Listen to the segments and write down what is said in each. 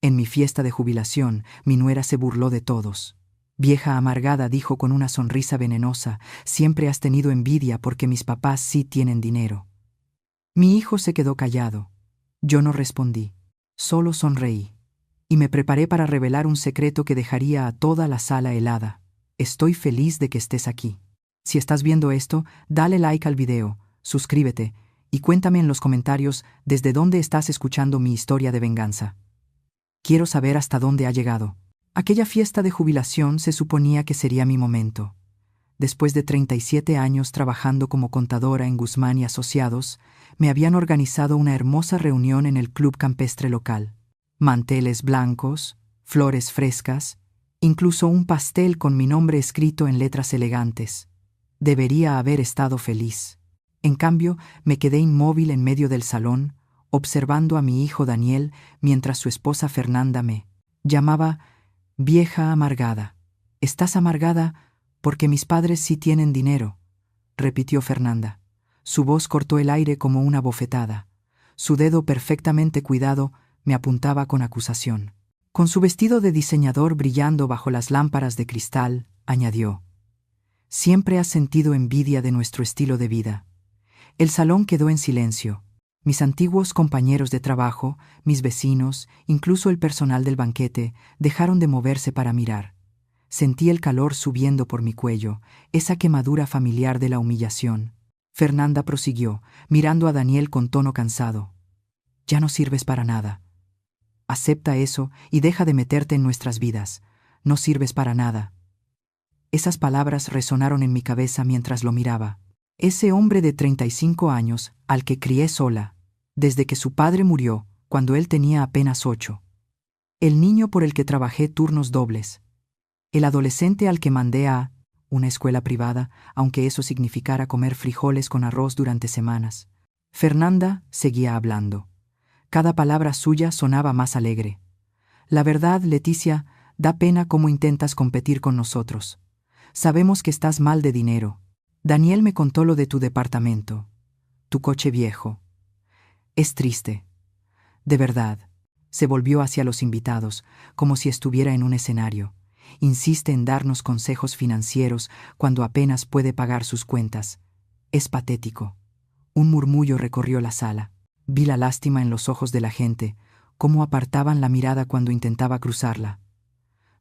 En mi fiesta de jubilación, mi nuera se burló de todos. Vieja amargada, dijo con una sonrisa venenosa, siempre has tenido envidia porque mis papás sí tienen dinero. Mi hijo se quedó callado. Yo no respondí, solo sonreí. Y me preparé para revelar un secreto que dejaría a toda la sala helada. Estoy feliz de que estés aquí. Si estás viendo esto, dale like al video, suscríbete y cuéntame en los comentarios desde dónde estás escuchando mi historia de venganza. Quiero saber hasta dónde ha llegado. Aquella fiesta de jubilación se suponía que sería mi momento. Después de 37 años trabajando como contadora en Guzmán y Asociados, me habían organizado una hermosa reunión en el club campestre local. Manteles blancos, flores frescas, incluso un pastel con mi nombre escrito en letras elegantes. Debería haber estado feliz. En cambio, me quedé inmóvil en medio del salón, observando a mi hijo Daniel mientras su esposa Fernanda me llamaba vieja amargada. «Estás amargada porque mis padres sí tienen dinero», repitió Fernanda. Su voz cortó el aire como una bofetada. Su dedo perfectamente cuidado me apuntaba con acusación. Con su vestido de diseñador brillando bajo las lámparas de cristal, añadió: «Siempre has sentido envidia de nuestro estilo de vida». El salón quedó en silencio. Mis antiguos compañeros de trabajo, mis vecinos, incluso el personal del banquete, dejaron de moverse para mirar. Sentí el calor subiendo por mi cuello, esa quemadura familiar de la humillación. Fernanda prosiguió, mirando a Daniel con tono cansado: «Ya no sirves para nada. Acepta eso y deja de meterte en nuestras vidas. No sirves para nada». Esas palabras resonaron en mi cabeza mientras lo miraba. Ese hombre de 35 años, al que crié sola, desde que su padre murió, cuando él tenía apenas 8. El niño por el que trabajé turnos dobles. El adolescente al que mandé a una escuela privada, aunque eso significara comer frijoles con arroz durante semanas. Fernanda seguía hablando. Cada palabra suya sonaba más alegre. «La verdad, Leticia, da pena cómo intentas competir con nosotros. Sabemos que estás mal de dinero. Daniel me contó lo de tu departamento, tu coche viejo. Es triste. De verdad». Se volvió hacia los invitados, como si estuviera en un escenario. «Insiste en darnos consejos financieros cuando apenas puede pagar sus cuentas. Es patético». Un murmullo recorrió la sala. Vi la lástima en los ojos de la gente, cómo apartaban la mirada cuando intentaba cruzarla.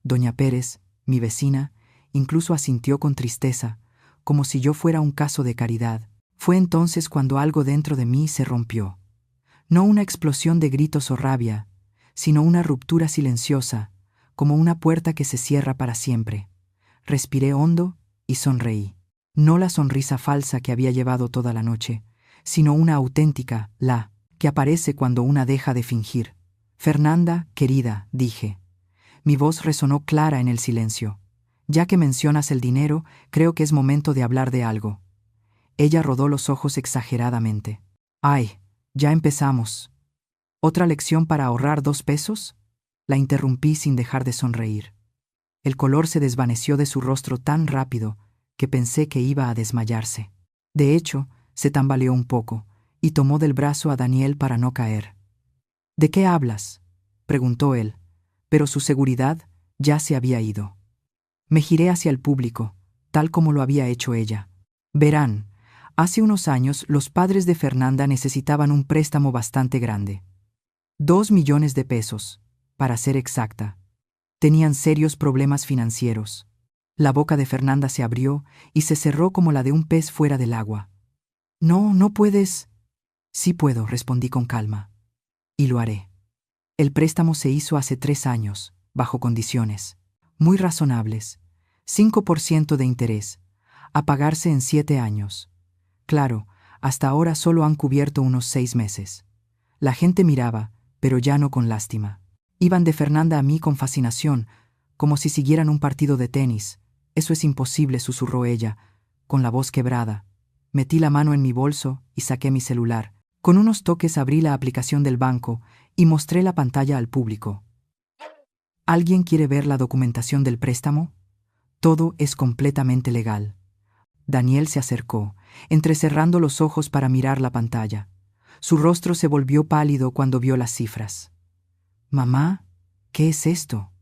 Doña Pérez, mi vecina, incluso asintió con tristeza, como si yo fuera un caso de caridad. Fue entonces cuando algo dentro de mí se rompió. No una explosión de gritos o rabia, sino una ruptura silenciosa, como una puerta que se cierra para siempre. Respiré hondo y sonreí. No la sonrisa falsa que había llevado toda la noche, sino una auténtica, la que aparece cuando una deja de fingir. «Fernanda, querida», dije. Mi voz resonó clara en el silencio. «Ya que mencionas el dinero, creo que es momento de hablar de algo». Ella rodó los ojos exageradamente. «Ay, ya empezamos. ¿Otra lección para ahorrar 2 pesos?» La interrumpí sin dejar de sonreír. El color se desvaneció de su rostro tan rápido que pensé que iba a desmayarse. De hecho, se tambaleó un poco y tomó del brazo a Daniel para no caer. «¿De qué hablas?», preguntó él, pero su seguridad ya se había ido. Me giré hacia el público, tal como lo había hecho ella. «Verán, hace unos años los padres de Fernanda necesitaban un préstamo bastante grande. 2 millones de pesos, para ser exacta. Tenían serios problemas financieros». La boca de Fernanda se abrió y se cerró como la de un pez fuera del agua. «No puedes». «Sí puedo», respondí con calma. «Y lo haré. El préstamo se hizo hace 3 años, bajo condiciones muy razonables. 5% de interés, a pagarse en 7 años. Claro, hasta ahora solo han cubierto unos 6 meses. La gente miraba, pero ya no con lástima. Iban de Fernanda a mí con fascinación, como si siguieran un partido de tenis. «Eso es imposible», susurró ella, con la voz quebrada. Metí la mano en mi bolso y saqué mi celular. Con unos toques abrí la aplicación del banco y mostré la pantalla al público. «¿Alguien quiere ver la documentación del préstamo? Todo es completamente legal». Daniel se acercó, entrecerrando los ojos para mirar la pantalla. Su rostro se volvió pálido cuando vio las cifras. «Mamá», ¿Qué es esto?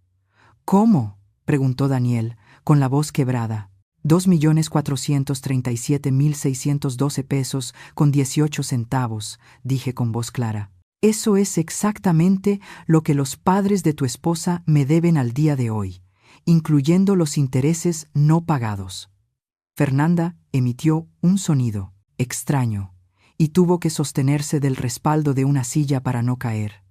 ¿Cómo?, preguntó Daniel, con la voz quebrada. 2.437.612 pesos con 18 centavos, dije con voz clara. Eso es exactamente lo que los padres de tu esposa me deben al día de hoy, incluyendo los intereses no pagados. Fernanda emitió un sonido extraño y tuvo que sostenerse del respaldo de una silla para no caer.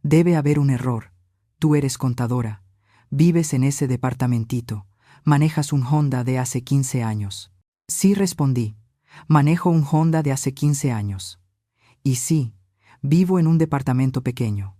Debe haber un error. Tú eres contadora. Vives en ese departamentito. Manejas un Honda de hace 15 años. Sí, respondí. Manejo un Honda de hace 15 años. Y sí, vivo en un departamento pequeño.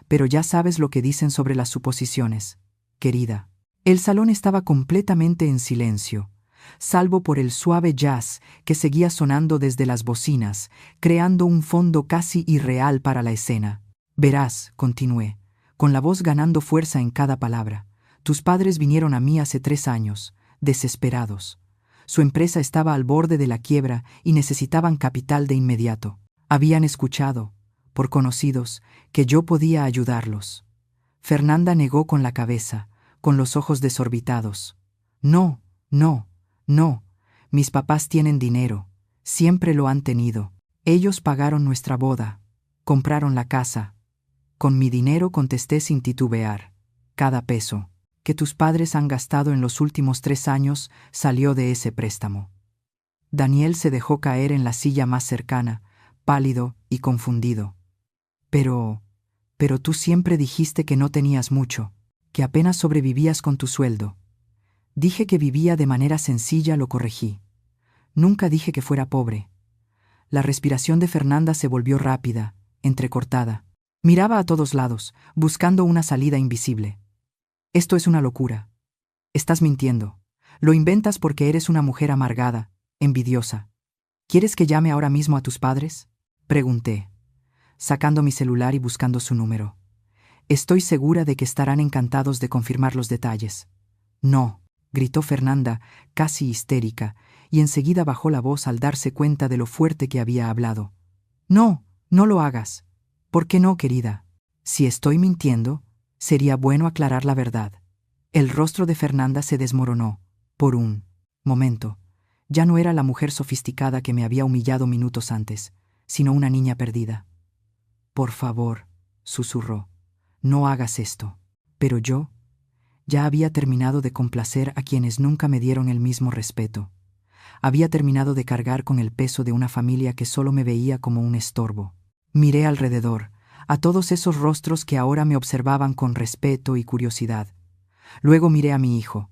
Pero ya sabes lo que dicen sobre las suposiciones, querida. El salón estaba completamente en silencio, salvo por el suave jazz que seguía sonando desde las bocinas, creando un fondo casi irreal para la escena. Verás, continué, con la voz ganando fuerza en cada palabra. Tus padres vinieron a mí hace 3 años, desesperados. Su empresa estaba al borde de la quiebra y necesitaban capital de inmediato. Habían escuchado, por conocidos, que yo podía ayudarlos. Fernanda negó con la cabeza, con los ojos desorbitados. No, no, no. Mis papás tienen dinero. Siempre lo han tenido. Ellos pagaron nuestra boda. Compraron la casa. Con mi dinero, contesté sin titubear. Cada peso que tus padres han gastado en los últimos 3 años salió de ese préstamo. Daniel se dejó caer en la silla más cercana, pálido y confundido. Pero tú siempre dijiste que no tenías mucho, que apenas sobrevivías con tu sueldo. Dije que vivía de manera sencilla, lo corregí. Nunca dije que fuera pobre. La respiración de Fernanda se volvió rápida, entrecortada. Miraba a todos lados, buscando una salida invisible. Esto es una locura. Estás mintiendo. Lo inventas porque eres una mujer amargada, envidiosa. ¿Quieres que llame ahora mismo a tus padres?, pregunté, sacando mi celular y buscando su número. Estoy segura de que estarán encantados de confirmar los detalles. No, gritó Fernanda, casi histérica, y enseguida bajó la voz al darse cuenta de lo fuerte que había hablado. No, no lo hagas. ¿Por qué no, querida? Si estoy mintiendo, sería bueno aclarar la verdad. El rostro de Fernanda se desmoronó. Por un momento, ya no era la mujer sofisticada que me había humillado minutos antes, sino una niña perdida. Por favor, susurró, no hagas esto. Pero yo ya había terminado de complacer a quienes nunca me dieron el mismo respeto. Había terminado de cargar con el peso de una familia que solo me veía como un estorbo. Miré alrededor, a todos esos rostros que ahora me observaban con respeto y curiosidad. Luego miré a mi hijo,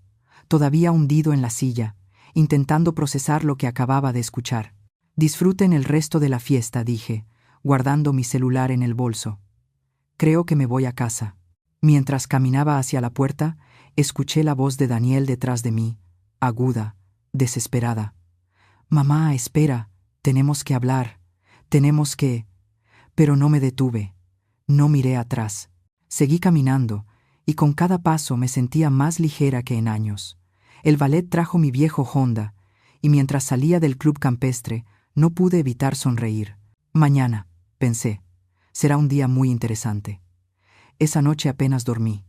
todavía hundido en la silla, intentando procesar lo que acababa de escuchar. Disfruten el resto de la fiesta, dije, guardando mi celular en el bolso. Creo que me voy a casa. Mientras caminaba hacia la puerta, escuché la voz de Daniel detrás de mí, aguda, desesperada. Mamá, espera, tenemos que hablar, tenemos que... Pero no me detuve. No miré atrás. Seguí caminando, y con cada paso me sentía más ligera que en años. El ballet trajo mi viejo Honda, y mientras salía del club campestre, no pude evitar sonreír. Mañana, pensé, será un día muy interesante. Esa noche apenas dormí.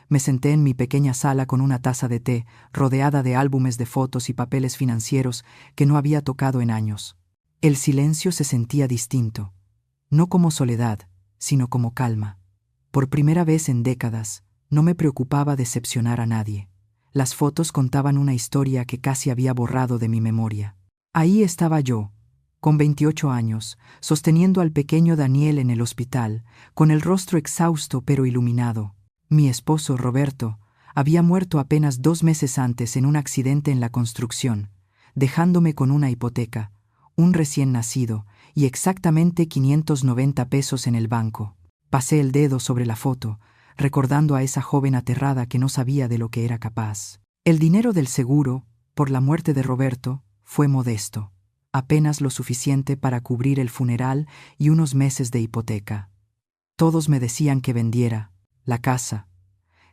Me senté en mi pequeña sala con una taza de té, rodeada de álbumes de fotos y papeles financieros que no había tocado en años. El silencio se sentía distinto, no como soledad, sino como calma. Por primera vez en décadas, no me preocupaba decepcionar a nadie. Las fotos contaban una historia que casi había borrado de mi memoria. Ahí estaba yo, con 28 años, sosteniendo al pequeño Daniel en el hospital, con el rostro exhausto pero iluminado. Mi esposo, Roberto, había muerto apenas 2 meses antes en un accidente en la construcción, dejándome con una hipoteca, un recién nacido y exactamente 590 pesos en el banco. Pasé el dedo sobre la foto, recordando a esa joven aterrada que no sabía de lo que era capaz. El dinero del seguro, por la muerte de Roberto, fue modesto, apenas lo suficiente para cubrir el funeral y unos meses de hipoteca. Todos me decían que vendiera la casa,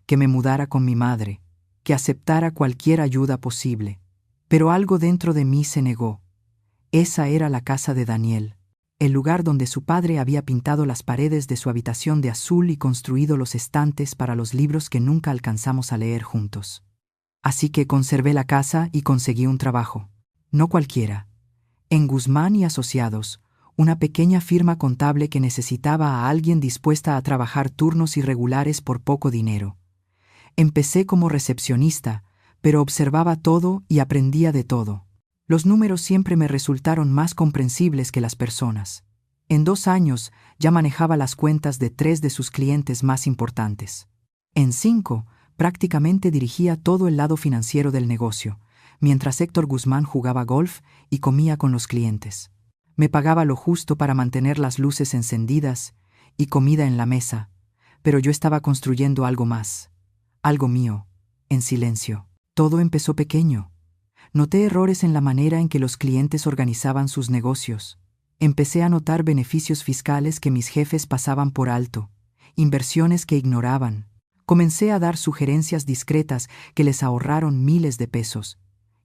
que me mudara con mi madre, que aceptara cualquier ayuda posible. Pero algo dentro de mí se negó. Esa era la casa de Daniel. el lugar donde su padre había pintado las paredes de su habitación de azul y construido los estantes para los libros que nunca alcanzamos a leer juntos. Así que conservé la casa y conseguí un trabajo. No cualquiera. En Guzmán y Asociados, una pequeña firma contable que necesitaba a alguien dispuesta a trabajar turnos irregulares por poco dinero. Empecé como recepcionista, pero observaba todo y aprendía de todo. Los números siempre me resultaron más comprensibles que las personas. En 2 años ya manejaba las cuentas de 3 de sus clientes más importantes. En 5, prácticamente dirigía todo el lado financiero del negocio, mientras Héctor Guzmán jugaba golf y comía con los clientes. Me pagaba lo justo para mantener las luces encendidas y comida en la mesa, pero yo estaba construyendo algo más, algo mío, en silencio. Todo empezó pequeño. Noté errores en la manera en que los clientes organizaban sus negocios. Empecé a notar beneficios fiscales que mis jefes pasaban por alto, inversiones que ignoraban. Comencé a dar sugerencias discretas que les ahorraron miles de pesos.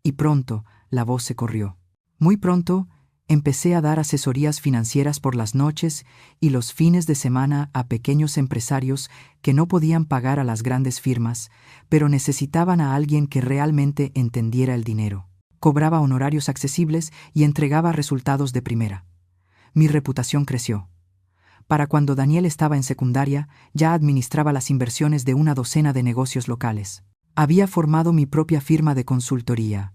Y pronto la voz se corrió. Muy pronto empecé a dar asesorías financieras por las noches y los fines de semana a pequeños empresarios que no podían pagar a las grandes firmas, pero necesitaban a alguien que realmente entendiera el dinero. Cobraba honorarios accesibles y entregaba resultados de primera. Mi reputación creció. Para cuando Daniel estaba en secundaria, ya administraba las inversiones de una docena de negocios locales. Había formado mi propia firma de consultoría.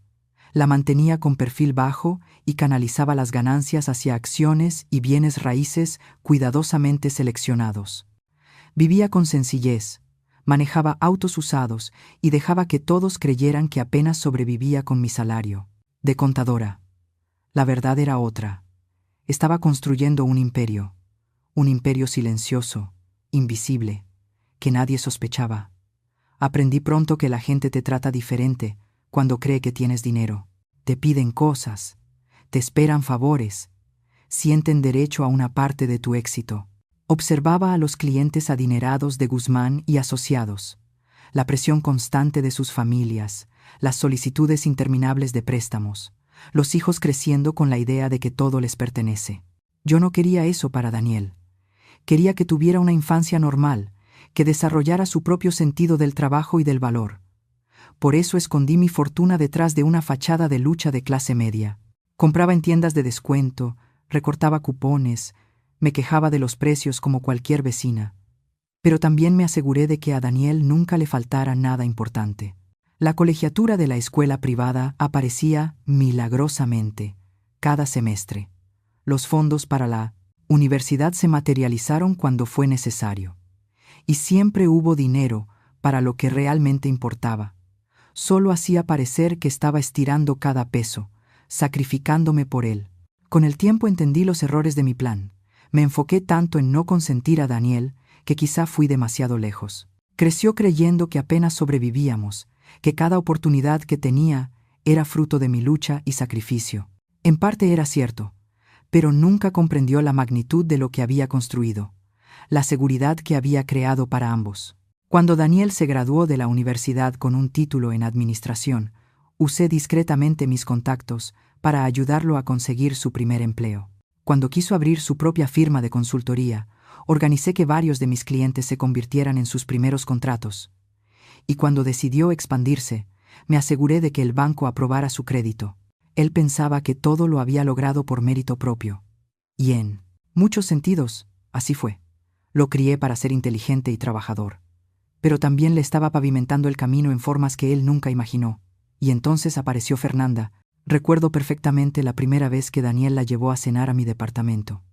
La mantenía con perfil bajo y canalizaba las ganancias hacia acciones y bienes raíces cuidadosamente seleccionados. Vivía con sencillez, manejaba autos usados y dejaba que todos creyeran que apenas sobrevivía con mi salario. De contadora. La verdad era otra. Estaba construyendo un imperio silencioso, invisible, que nadie sospechaba. Aprendí pronto que la gente te trata diferente cuando cree que tienes dinero. Te piden cosas, te esperan favores, sienten derecho a una parte de tu éxito. Observaba a los clientes adinerados de Guzmán y Asociados, la presión constante de sus familias, las solicitudes interminables de préstamos, los hijos creciendo con la idea de que todo les pertenece. Yo no quería eso para Daniel. Quería que tuviera una infancia normal, que desarrollara su propio sentido del trabajo y del valor. Por eso escondí mi fortuna detrás de una fachada de lucha de clase media. Compraba en tiendas de descuento, recortaba cupones, me quejaba de los precios como cualquier vecina. Pero también me aseguré de que a Daniel nunca le faltara nada importante. La colegiatura de la escuela privada aparecía milagrosamente, cada semestre. Los fondos para la universidad se materializaron cuando fue necesario. Y siempre hubo dinero para lo que realmente importaba. Solo hacía parecer que estaba estirando cada peso, sacrificándome por él. Con el tiempo entendí los errores de mi plan. Me enfoqué tanto en no consentir a Daniel que quizá fui demasiado lejos. Creció creyendo que apenas sobrevivíamos, que cada oportunidad que tenía era fruto de mi lucha y sacrificio. En parte era cierto, pero nunca comprendió la magnitud de lo que había construido, la seguridad que había creado para ambos. Cuando Daniel se graduó de la universidad con un título en administración, usé discretamente mis contactos para ayudarlo a conseguir su primer empleo. Cuando quiso abrir su propia firma de consultoría, organicé que varios de mis clientes se convirtieran en sus primeros contratos. Y cuando decidió expandirse, me aseguré de que el banco aprobara su crédito. Él pensaba que todo lo había logrado por mérito propio. Y en muchos sentidos, así fue. Lo crié para ser inteligente y trabajador. Pero también le estaba pavimentando el camino en formas que él nunca imaginó. Y entonces apareció Fernanda. Recuerdo perfectamente la primera vez que Daniel la llevó a cenar a mi departamento.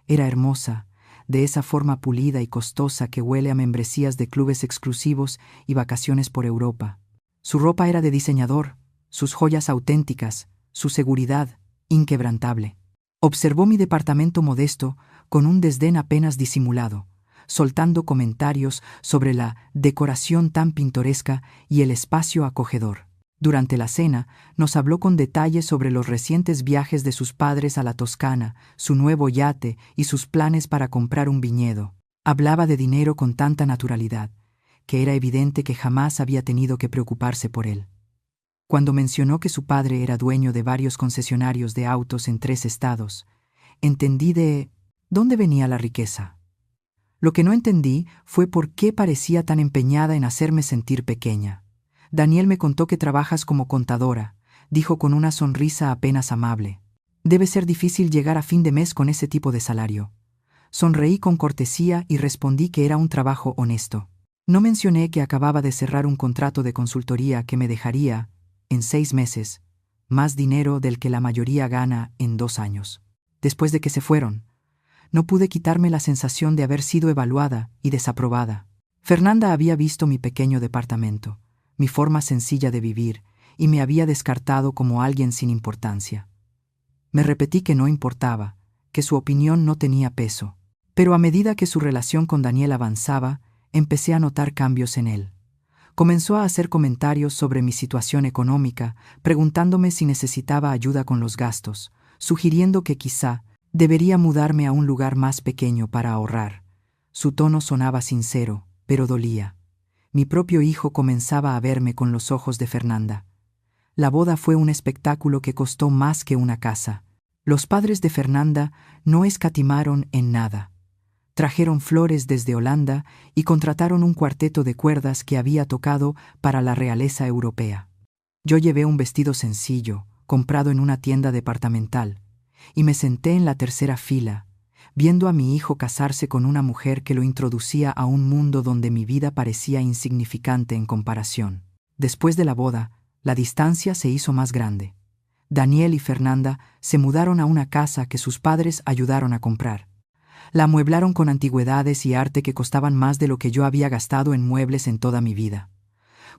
Era hermosa, de esa forma pulida y costosa que huele a membresías de clubes exclusivos y vacaciones por Europa. Su ropa era de diseñador, sus joyas auténticas, su seguridad inquebrantable. Observó mi departamento modesto con un desdén apenas disimulado, soltando comentarios sobre la decoración tan pintoresca y el espacio acogedor. Durante la cena, nos habló con detalle sobre los recientes viajes de sus padres a la Toscana, su nuevo yate y sus planes para comprar un viñedo. Hablaba de dinero con tanta naturalidad, que era evidente que jamás había tenido que preocuparse por él. Cuando mencionó que su padre era dueño de varios concesionarios de autos en 3 estados, Entendí de dónde venía la riqueza. Lo que no entendí fue por qué parecía tan empeñada en hacerme sentir pequeña. Daniel me contó que trabajas como contadora, dijo con una sonrisa apenas amable. Debe ser difícil llegar a fin de mes con ese tipo de salario. Sonreí con cortesía y respondí que era un trabajo honesto. No mencioné que acababa de cerrar un contrato de consultoría que me dejaría, en 6 meses, más dinero del que la mayoría gana en 2 años. Después de que se fueron, no pude quitarme la sensación de haber sido evaluada y desaprobada. Fernanda había visto mi pequeño departamento, mi forma sencilla de vivir, y me había descartado como alguien sin importancia. Me repetí que no importaba, que su opinión no tenía peso. Pero a medida que su relación con Daniel avanzaba, empecé a notar cambios en él. Comenzó a hacer comentarios sobre mi situación económica, preguntándome si necesitaba ayuda con los gastos, sugiriendo que quizá debería mudarme a un lugar más pequeño para ahorrar. Su tono sonaba sincero, pero dolía. Mi propio hijo comenzaba a verme con los ojos de Fernanda. La boda fue un espectáculo que costó más que una casa. Los padres de Fernanda no escatimaron en nada. Trajeron flores desde Holanda y contrataron un cuarteto de cuerdas que había tocado para la realeza europea. Yo llevé un vestido sencillo, comprado en una tienda departamental, y me senté en la tercera fila, viendo a mi hijo casarse con una mujer que lo introducía a un mundo donde mi vida parecía insignificante en comparación. Después de la boda, la distancia se hizo más grande. Daniel y Fernanda se mudaron a una casa que sus padres ayudaron a comprar. La amueblaron con antigüedades y arte que costaban más de lo que yo había gastado en muebles en toda mi vida.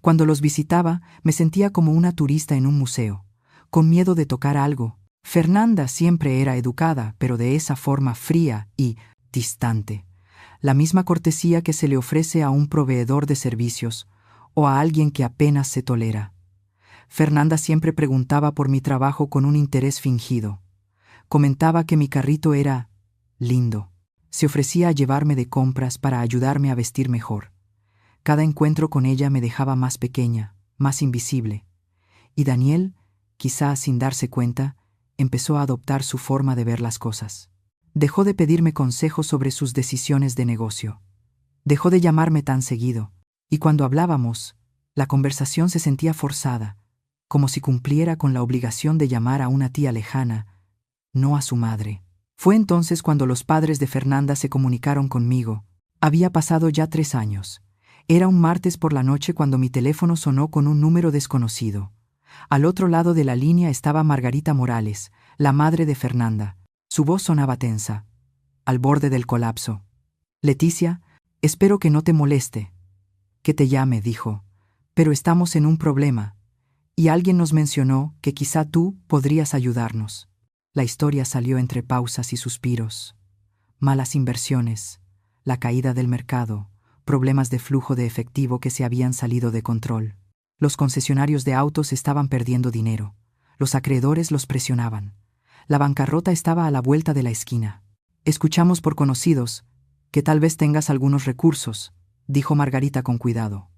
Cuando los visitaba, me sentía como una turista en un museo, con miedo de tocar algo. Fernanda siempre era educada, pero de esa forma fría y distante. La misma cortesía que se le ofrece a un proveedor de servicios o a alguien que apenas se tolera. Fernanda siempre preguntaba por mi trabajo con un interés fingido. Comentaba que mi carrito era lindo. Se ofrecía a llevarme de compras para ayudarme a vestir mejor. Cada encuentro con ella me dejaba más pequeña, más invisible. Y Daniel, quizá sin darse cuenta, empezó a adoptar su forma de ver las cosas. Dejó de pedirme consejos sobre sus decisiones de negocio. Dejó de llamarme tan seguido. Y cuando hablábamos, la conversación se sentía forzada, como si cumpliera con la obligación de llamar a una tía lejana, no a su madre. Fue entonces cuando los padres de Fernanda se comunicaron conmigo. Había pasado ya 3 años. Era un martes por la noche cuando mi teléfono sonó con un número desconocido. Al otro lado de la línea estaba Margarita Morales, la madre de Fernanda. Su voz sonaba tensa, al borde del colapso. «Leticia, espero que no te moleste». «Que te llame», dijo. «Pero estamos en un problema. Y alguien nos mencionó que quizá tú podrías ayudarnos». La historia salió entre pausas y suspiros. Malas inversiones, la caída del mercado, problemas de flujo de efectivo que se habían salido de control. Los concesionarios de autos estaban perdiendo dinero. Los acreedores los presionaban. La bancarrota estaba a la vuelta de la esquina. «Escuchamos por conocidos que tal vez tengas algunos recursos», dijo Margarita con cuidado.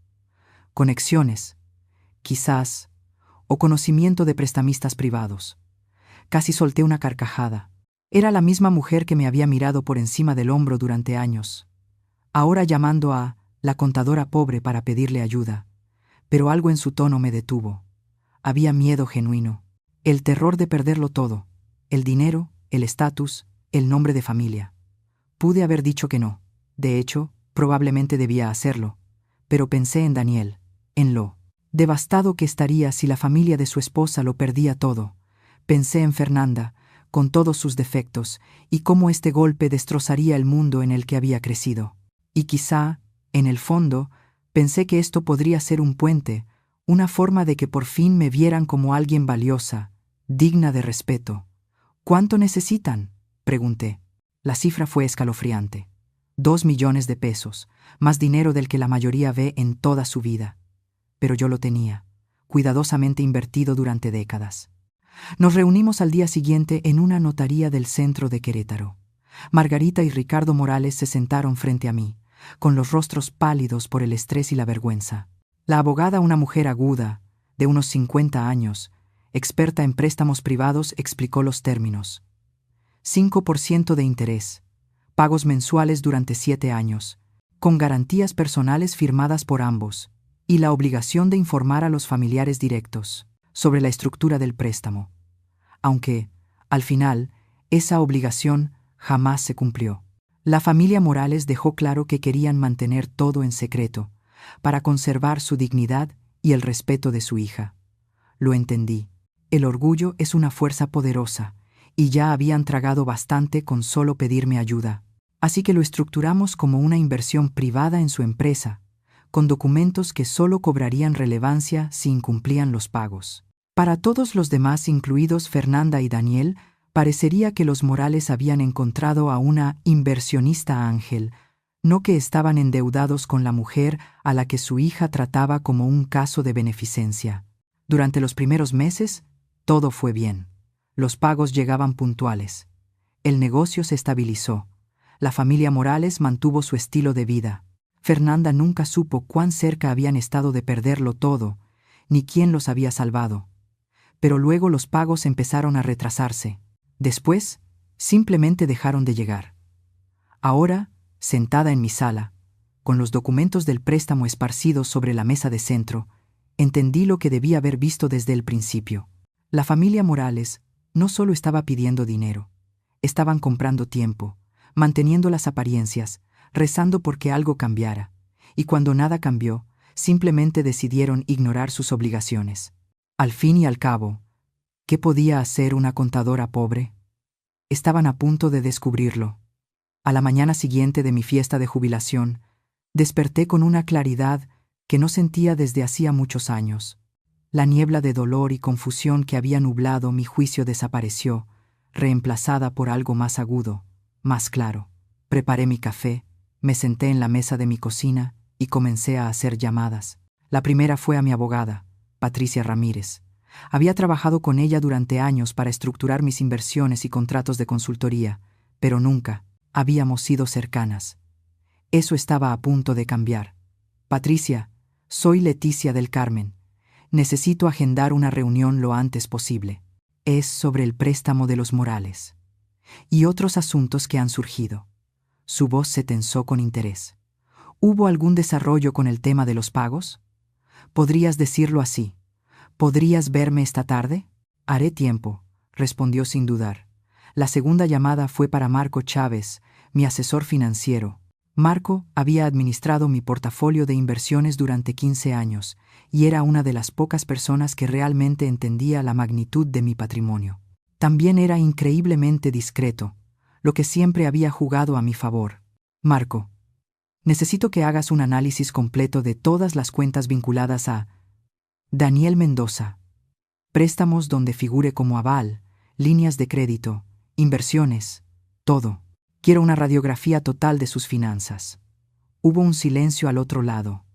«Conexiones, quizás, o conocimiento de prestamistas privados». Casi solté una carcajada. Era la misma mujer que me había mirado por encima del hombro durante años. Ahora llamando a la contadora pobre para pedirle ayuda. Pero algo en su tono me detuvo. Había miedo genuino. El terror de perderlo todo. El dinero, el estatus, el nombre de familia. Pude haber dicho que no. De hecho, probablemente debía hacerlo. Pero pensé en Daniel, en lo devastado que estaría si la familia de su esposa lo perdía todo. Pensé en Fernanda, con todos sus defectos, y cómo este golpe destrozaría el mundo en el que había crecido. Y quizá, en el fondo, pensé que esto podría ser un puente, una forma de que por fin me vieran como alguien valiosa, digna de respeto. «¿Cuánto necesitan?», pregunté. La cifra fue escalofriante. 2 millones de pesos, más dinero del que la mayoría ve en toda su vida. Pero yo lo tenía, cuidadosamente invertido durante décadas. Nos reunimos al día siguiente en una notaría del centro de Querétaro. Margarita y Ricardo Morales se sentaron frente a mí, con los rostros pálidos por el estrés y la vergüenza. La abogada, una mujer aguda, de unos 50 años, experta en préstamos privados, explicó los términos. 5% de interés, pagos mensuales durante 7 años, con garantías personales firmadas por ambos, y la obligación de informar a los familiares directos sobre la estructura del préstamo. Aunque, al final, esa obligación jamás se cumplió. La familia Morales dejó claro que querían mantener todo en secreto, para conservar su dignidad y el respeto de su hija. Lo entendí. El orgullo es una fuerza poderosa, y ya habían tragado bastante con solo pedirme ayuda. Así que lo estructuramos como una inversión privada en su empresa, con documentos que solo cobrarían relevancia si incumplían los pagos. Para todos los demás, incluidos Fernanda y Daniel, parecería que los Morales habían encontrado a una inversionista ángel, no que estaban endeudados con la mujer a la que su hija trataba como un caso de beneficencia. Durante los primeros meses, todo fue bien. Los pagos llegaban puntuales. El negocio se estabilizó. La familia Morales mantuvo su estilo de vida. Fernanda nunca supo cuán cerca habían estado de perderlo todo, ni quién los había salvado. Pero luego los pagos empezaron a retrasarse. Después, simplemente dejaron de llegar. Ahora, sentada en mi sala, con los documentos del préstamo esparcidos sobre la mesa de centro, entendí lo que debía haber visto desde el principio. La familia Morales no solo estaba pidiendo dinero, estaban comprando tiempo, manteniendo las apariencias, rezando porque algo cambiara, y cuando nada cambió, simplemente decidieron ignorar sus obligaciones. Al fin y al cabo, ¿qué podía hacer una contadora pobre? Estaban a punto de descubrirlo. A la mañana siguiente de mi fiesta de jubilación, desperté con una claridad que no sentía desde hacía muchos años. La niebla de dolor y confusión que había nublado mi juicio desapareció, reemplazada por algo más agudo, más claro. Preparé mi café, me senté en la mesa de mi cocina y comencé a hacer llamadas. La primera fue a mi abogada, Patricia Ramírez. Había trabajado con ella durante años para estructurar mis inversiones y contratos de consultoría, pero nunca habíamos sido cercanas. Eso estaba a punto de cambiar. Patricia, soy Leticia del Carmen. Necesito agendar una reunión lo antes posible. Es sobre el préstamo de los Morales y otros asuntos que han surgido. Su voz se tensó con interés. ¿Hubo algún desarrollo con el tema de los pagos? ¿Podrías decirlo así? ¿Podrías verme esta tarde? Haré tiempo, respondió sin dudar. La segunda llamada fue para Marco Chávez, mi asesor financiero. Marco había administrado mi portafolio de inversiones durante 15 años y era una de las pocas personas que realmente entendía la magnitud de mi patrimonio. También era increíblemente discreto, lo que siempre había jugado a mi favor. Marco, necesito que hagas un análisis completo de todas las cuentas vinculadas a Daniel Mendoza. Préstamos donde figure como aval, líneas de crédito, inversiones, todo. Quiero una radiografía total de sus finanzas. Hubo un silencio al otro lado.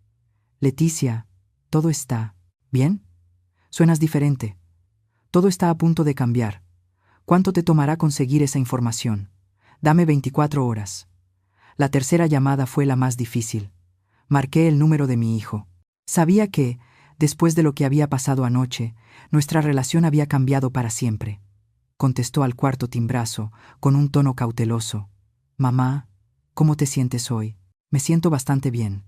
Leticia, ¿todo está bien? Suenas diferente. Todo está a punto de cambiar. ¿Cuánto te tomará conseguir esa información? Dame 24 horas. La tercera llamada fue la más difícil. Marqué el número de mi hijo. Sabía que, después de lo que había pasado anoche, nuestra relación había cambiado para siempre. Contestó al cuarto timbrazo, con un tono cauteloso. Mamá, ¿cómo te sientes hoy? Me siento bastante bien.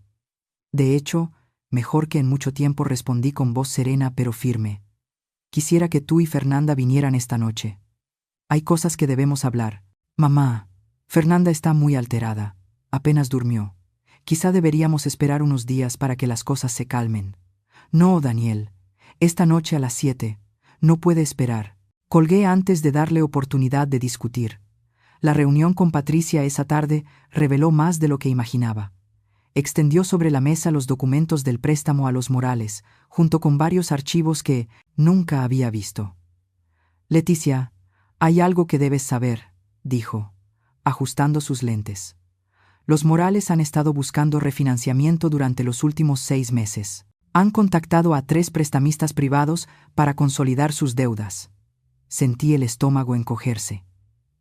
De hecho, mejor que en mucho tiempo, respondí con voz serena pero firme. Quisiera que tú y Fernanda vinieran esta noche. Hay cosas que debemos hablar. Mamá, Fernanda está muy alterada. Apenas durmió. Quizá deberíamos esperar unos días para que las cosas se calmen. No, Daniel. Esta noche a las 7. No puede esperar. Colgué antes de darle oportunidad de discutir. La reunión con Patricia esa tarde reveló más de lo que imaginaba. Extendió sobre la mesa los documentos del préstamo a los Morales, junto con varios archivos que nunca había visto. Leticia, hay algo que debes saber, dijo, ajustando sus lentes. Los Morales han estado buscando refinanciamiento durante los últimos 6 meses. Han contactado a 3 prestamistas privados para consolidar sus deudas. Sentí el estómago encogerse.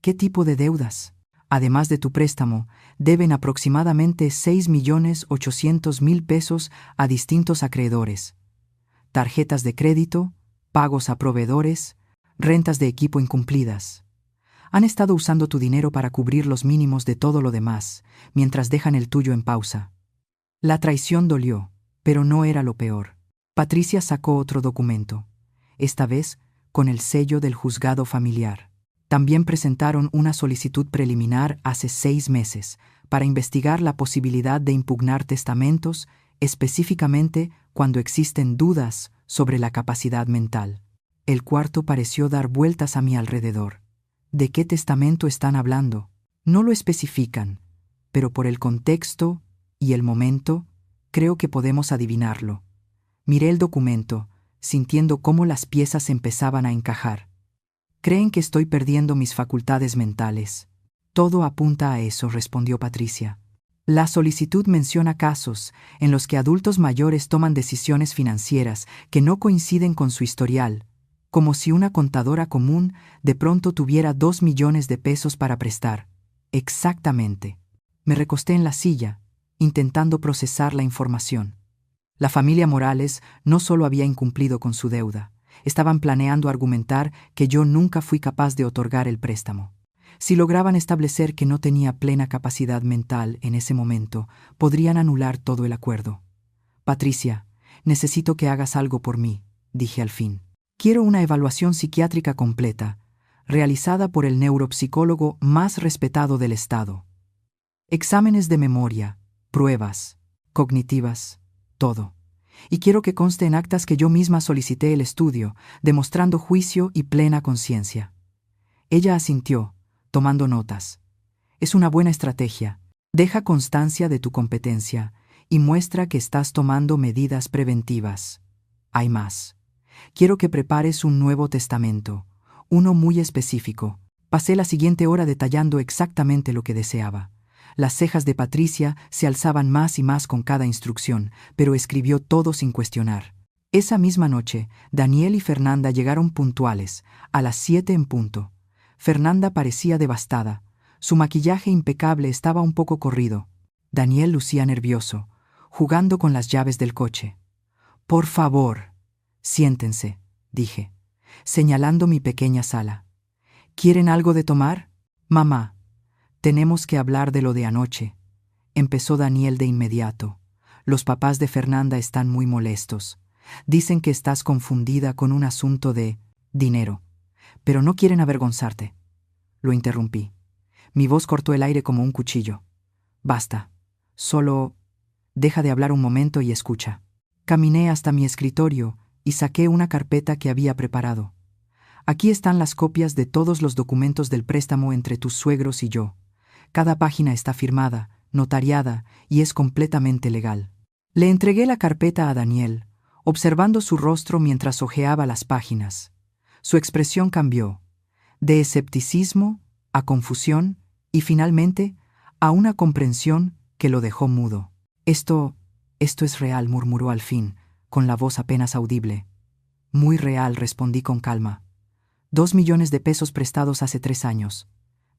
¿Qué tipo de deudas? Además de tu préstamo, deben aproximadamente 6.800.000 pesos a distintos acreedores. Tarjetas de crédito, pagos a proveedores, rentas de equipo incumplidas. Han estado usando tu dinero para cubrir los mínimos de todo lo demás, mientras dejan el tuyo en pausa. La traición dolió, pero no era lo peor. Patricia sacó otro documento, esta vez con el sello del juzgado familiar. También presentaron una solicitud preliminar hace 6 meses para investigar la posibilidad de impugnar testamentos, específicamente cuando existen dudas sobre la capacidad mental. El cuarto pareció dar vueltas a mi alrededor. ¿De qué testamento están hablando? No lo especifican, pero por el contexto y el momento, creo que podemos adivinarlo. Miré el documento, sintiendo cómo las piezas empezaban a encajar. Creen que estoy perdiendo mis facultades mentales. Todo apunta a eso, respondió Patricia. La solicitud menciona casos en los que adultos mayores toman decisiones financieras que no coinciden con su historial, como si una contadora común de pronto tuviera 2 millones de pesos para prestar. Exactamente. Me recosté en la silla, intentando procesar la información. La familia Morales no solo había incumplido con su deuda, estaban planeando argumentar que yo nunca fui capaz de otorgar el préstamo. Si lograban establecer que no tenía plena capacidad mental en ese momento, podrían anular todo el acuerdo. Patricia, necesito que hagas algo por mí, dije al fin. Quiero una evaluación psiquiátrica completa, realizada por el neuropsicólogo más respetado del Estado. Exámenes de memoria, pruebas, cognitivas, todo. Y quiero que conste en actas que yo misma solicité el estudio, demostrando juicio y plena conciencia. Ella asintió, tomando notas. Es una buena estrategia. Deja constancia de tu competencia y muestra que estás tomando medidas preventivas. Hay más. Quiero que prepares un nuevo testamento, uno muy específico. Pasé la siguiente hora detallando exactamente lo que deseaba. Las cejas de Patricia se alzaban más y más con cada instrucción, pero escribió todo sin cuestionar. Esa misma noche, Daniel y Fernanda llegaron puntuales, a las 7 en punto. Fernanda parecía devastada. Su maquillaje impecable estaba un poco corrido. Daniel lucía nervioso, jugando con las llaves del coche. «Por favor, siéntense», dije, señalando mi pequeña sala. «¿Quieren algo de tomar? Mamá, tenemos que hablar de lo de anoche», empezó Daniel de inmediato. «Los papás de Fernanda están muy molestos. Dicen que estás confundida con un asunto de dinero, pero no quieren avergonzarte». Lo interrumpí. Mi voz cortó el aire como un cuchillo. «Basta. Solo deja de hablar un momento y escucha». Caminé hasta mi escritorio y saqué una carpeta que había preparado. «Aquí están las copias de todos los documentos del préstamo entre tus suegros y yo. Cada página está firmada, notariada y es completamente legal». Le entregué la carpeta a Daniel, observando su rostro mientras hojeaba las páginas. Su expresión cambió, de escepticismo a confusión y finalmente a una comprensión que lo dejó mudo. Esto es real», murmuró al fin, con la voz apenas audible. «Muy real», respondí con calma. 2 millones de pesos prestados hace 3 años.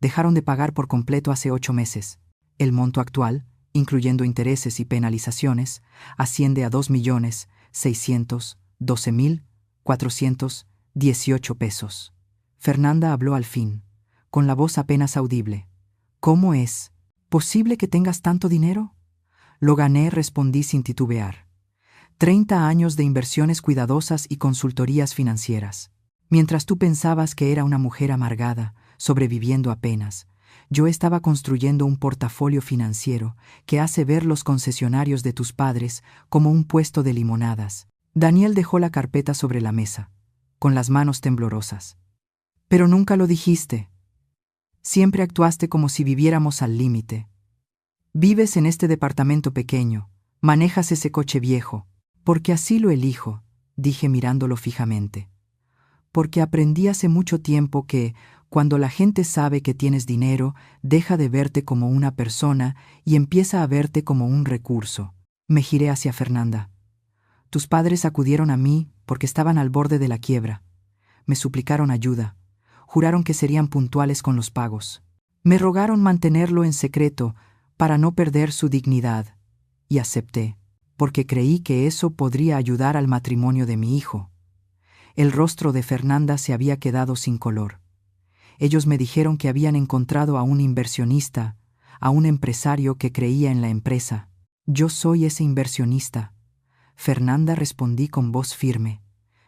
Dejaron de pagar por completo hace 8 meses. El monto actual, incluyendo intereses y penalizaciones, asciende a 2.612.418 pesos. Fernanda habló al fin, con la voz apenas audible. «¿Cómo es posible que tengas tanto dinero?» «Lo gané», respondí sin titubear. 30 años de inversiones cuidadosas y consultorías financieras. Mientras tú pensabas que era una mujer amargada, sobreviviendo apenas, yo estaba construyendo un portafolio financiero que hace ver los concesionarios de tus padres como un puesto de limonadas. Daniel dejó la carpeta sobre la mesa, con las manos temblorosas. «Pero nunca lo dijiste. Siempre actuaste como si viviéramos al límite. Vives en este departamento pequeño, manejas ese coche viejo. Porque así lo elijo», dije mirándolo fijamente. «Porque aprendí hace mucho tiempo que, cuando la gente sabe que tienes dinero, deja de verte como una persona y empieza a verte como un recurso». Me giré hacia Fernanda. «Tus padres acudieron a mí porque estaban al borde de la quiebra. Me suplicaron ayuda. Juraron que serían puntuales con los pagos. Me rogaron mantenerlo en secreto para no perder su dignidad. Y acepté, porque creí que eso podría ayudar al matrimonio de mi hijo». El rostro de Fernanda se había quedado sin color. Ellos me dijeron que habían encontrado a un inversionista, a un empresario que creía en la empresa. Yo soy ese inversionista. Fernanda, respondí con voz firme.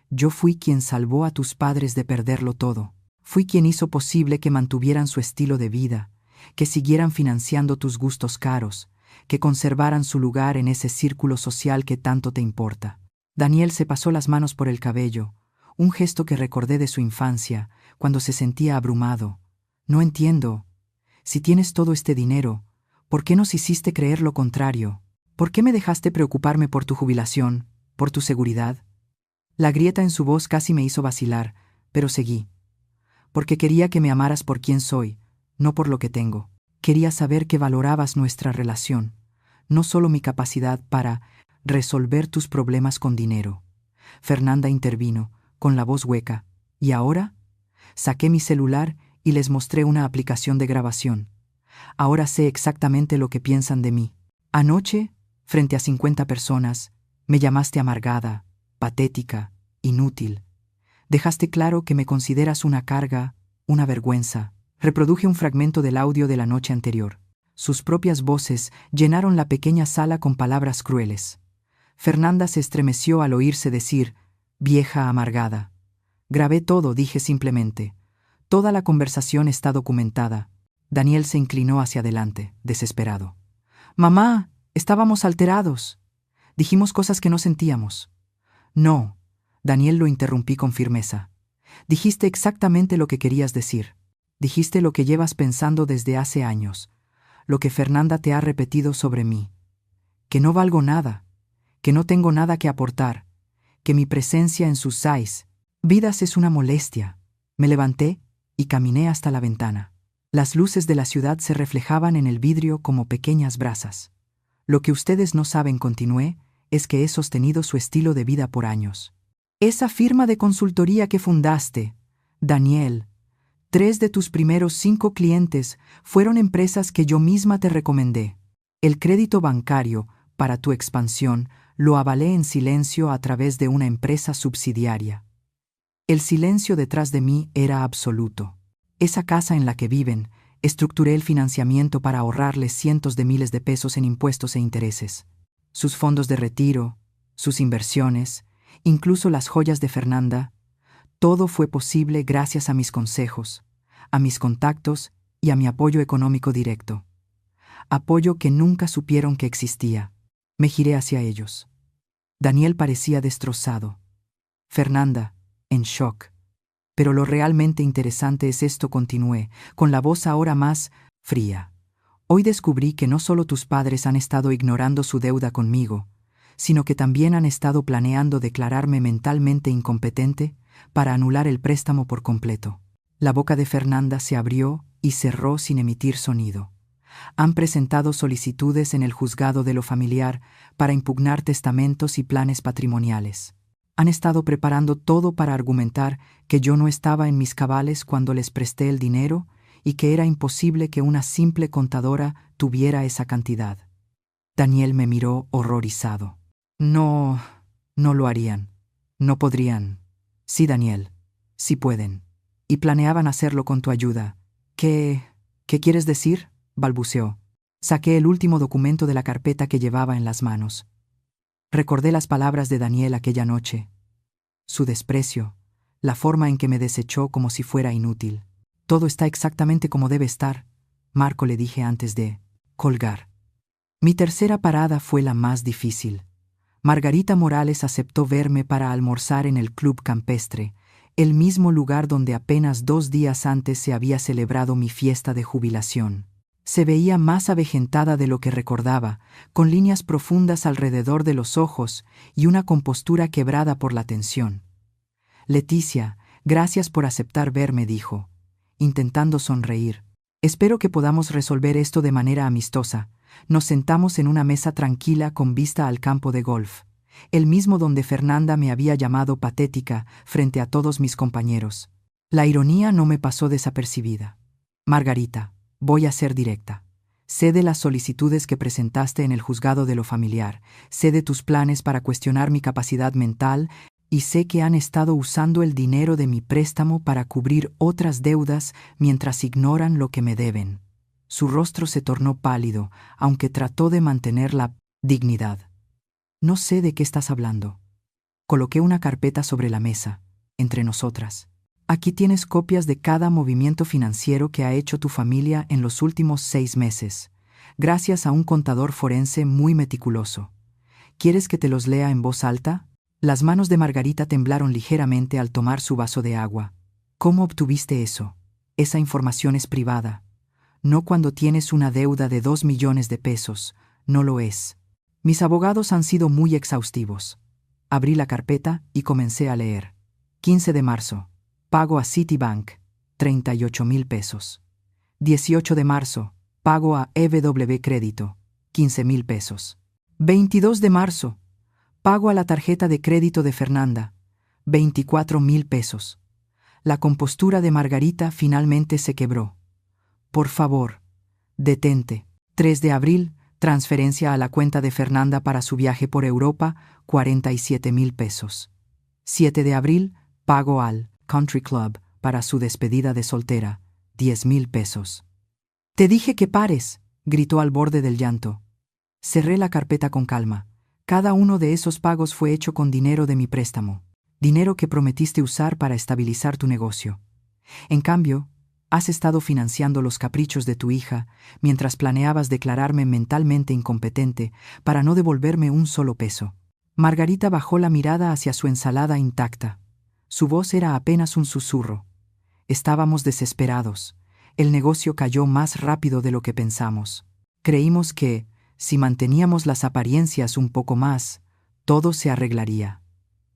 Yo fui quien salvó a tus padres de perderlo todo. Fui quien hizo posible que mantuvieran su estilo de vida, que siguieran financiando tus gustos caros, que conservaran su lugar en ese círculo social que tanto te importa. Daniel se pasó las manos por el cabello, un gesto que recordé de su infancia, cuando se sentía abrumado. No entiendo. Si tienes todo este dinero, ¿por qué nos hiciste creer lo contrario? ¿Por qué me dejaste preocuparme por tu jubilación, por tu seguridad? La grieta en su voz casi me hizo vacilar, pero seguí. Porque quería que me amaras por quien soy, no por lo que tengo. Quería saber que valorabas nuestra relación, no solo mi capacidad para resolver tus problemas con dinero. Fernanda intervino, con la voz hueca. ¿Y ahora? Saqué mi celular y les mostré una aplicación de grabación. Ahora sé exactamente lo que piensan de mí. Anoche, frente a 50 personas, me llamaste amargada, patética, inútil. Dejaste claro que me consideras una carga, una vergüenza. Reproduje un fragmento del audio de la noche anterior. Sus propias voces llenaron la pequeña sala con palabras crueles. Fernanda se estremeció al oírse decir, vieja amargada. Grabé todo, dije simplemente. Toda la conversación está documentada. Daniel se inclinó hacia adelante, desesperado. Mamá, estábamos alterados. Dijimos cosas que no sentíamos. No, Daniel lo interrumpí con firmeza. Dijiste exactamente lo que querías decir. Dijiste lo que llevas pensando desde hace años, lo que Fernanda te ha repetido sobre mí. Que no valgo nada, que no tengo nada que aportar, que mi presencia en sus vidas es una molestia. Me levanté y caminé hasta la ventana. Las luces de la ciudad se reflejaban en el vidrio como pequeñas brasas. Lo que ustedes no saben, continué, es que he sostenido su estilo de vida por años. Esa firma de consultoría que fundaste, Daniel, 3 de tus primeros 5 clientes fueron empresas que yo misma te recomendé. El crédito bancario, para tu expansión, lo avalé en silencio a través de una empresa subsidiaria. El silencio detrás de mí era absoluto. Esa casa en la que viven, estructuré el financiamiento para ahorrarles cientos de miles de pesos en impuestos e intereses. Sus fondos de retiro, sus inversiones, incluso las joyas de Fernanda, todo fue posible gracias a mis consejos, a mis contactos y a mi apoyo económico directo. Apoyo que nunca supieron que existía. Me giré hacia ellos. Daniel parecía destrozado. Fernanda, en shock. Pero lo realmente interesante es esto, continué, con la voz ahora más fría. Hoy descubrí que no solo tus padres han estado ignorando su deuda conmigo, sino que también han estado planeando declararme mentalmente incompetente para anular el préstamo por completo. La boca de Fernanda se abrió y cerró sin emitir sonido. Han presentado solicitudes en el juzgado de lo familiar para impugnar testamentos y planes patrimoniales. Han estado preparando todo para argumentar que yo no estaba en mis cabales cuando les presté el dinero y que era imposible que una simple contadora tuviera esa cantidad. Daniel me miró horrorizado. No lo harían. No podrían. Sí, Daniel, sí pueden. Y planeaban hacerlo con tu ayuda. ¿Qué quieres decir?, balbuceó. Saqué el último documento de la carpeta que llevaba en las manos. Recordé las palabras de Daniel aquella noche. Su desprecio, la forma en que me desechó como si fuera inútil. Todo está exactamente como debe estar, Marco, le dije antes de colgar. Mi tercera parada fue la más difícil. Margarita Morales aceptó verme para almorzar en el Club Campestre, el mismo lugar donde apenas 2 días antes se había celebrado mi fiesta de jubilación. Se veía más avejentada de lo que recordaba, con líneas profundas alrededor de los ojos y una compostura quebrada por la tensión. Leticia, gracias por aceptar verme, dijo, intentando sonreír. Espero que podamos resolver esto de manera amistosa. Nos sentamos en una mesa tranquila con vista al campo de golf, el mismo donde Fernanda me había llamado patética frente a todos mis compañeros. La ironía no me pasó desapercibida. Margarita, voy a ser directa. Sé de las solicitudes que presentaste en el juzgado de lo familiar, sé de tus planes para cuestionar mi capacidad mental y sé que han estado usando el dinero de mi préstamo para cubrir otras deudas mientras ignoran lo que me deben. Su rostro se tornó pálido, aunque trató de mantener la dignidad. No sé de qué estás hablando. Coloqué una carpeta sobre la mesa, entre nosotras. Aquí tienes copias de cada movimiento financiero que ha hecho tu familia en los últimos 6 meses, gracias a un contador forense muy meticuloso. ¿Quieres que te los lea en voz alta? Las manos de Margarita temblaron ligeramente al tomar su vaso de agua. ¿Cómo obtuviste eso? Esa información es privada. No cuando tienes una deuda de 2 millones de pesos, no lo es. Mis abogados han sido muy exhaustivos. Abrí la carpeta y comencé a leer. 15 de marzo. Pago a Citibank, 38,000 pesos. 18 de marzo. Pago a EW Crédito, 15,000 pesos. 22 de marzo. Pago a la tarjeta de crédito de Fernanda, 24,000 pesos. La compostura de Margarita finalmente se quebró. Por favor, detente. 3 de abril, transferencia a la cuenta de Fernanda para su viaje por Europa, 47,000 pesos. 7 de abril, pago al Country Club para su despedida de soltera, 10,000 pesos. Te dije que pares, gritó al borde del llanto. Cerré la carpeta con calma. Cada uno de esos pagos fue hecho con dinero de mi préstamo, dinero que prometiste usar para estabilizar tu negocio. En cambio, has estado financiando los caprichos de tu hija mientras planeabas declararme mentalmente incompetente para no devolverme un solo peso. Margarita bajó la mirada hacia su ensalada intacta. Su voz era apenas un susurro. Estábamos desesperados. El negocio cayó más rápido de lo que pensamos. Creímos que, si manteníamos las apariencias un poco más, todo se arreglaría.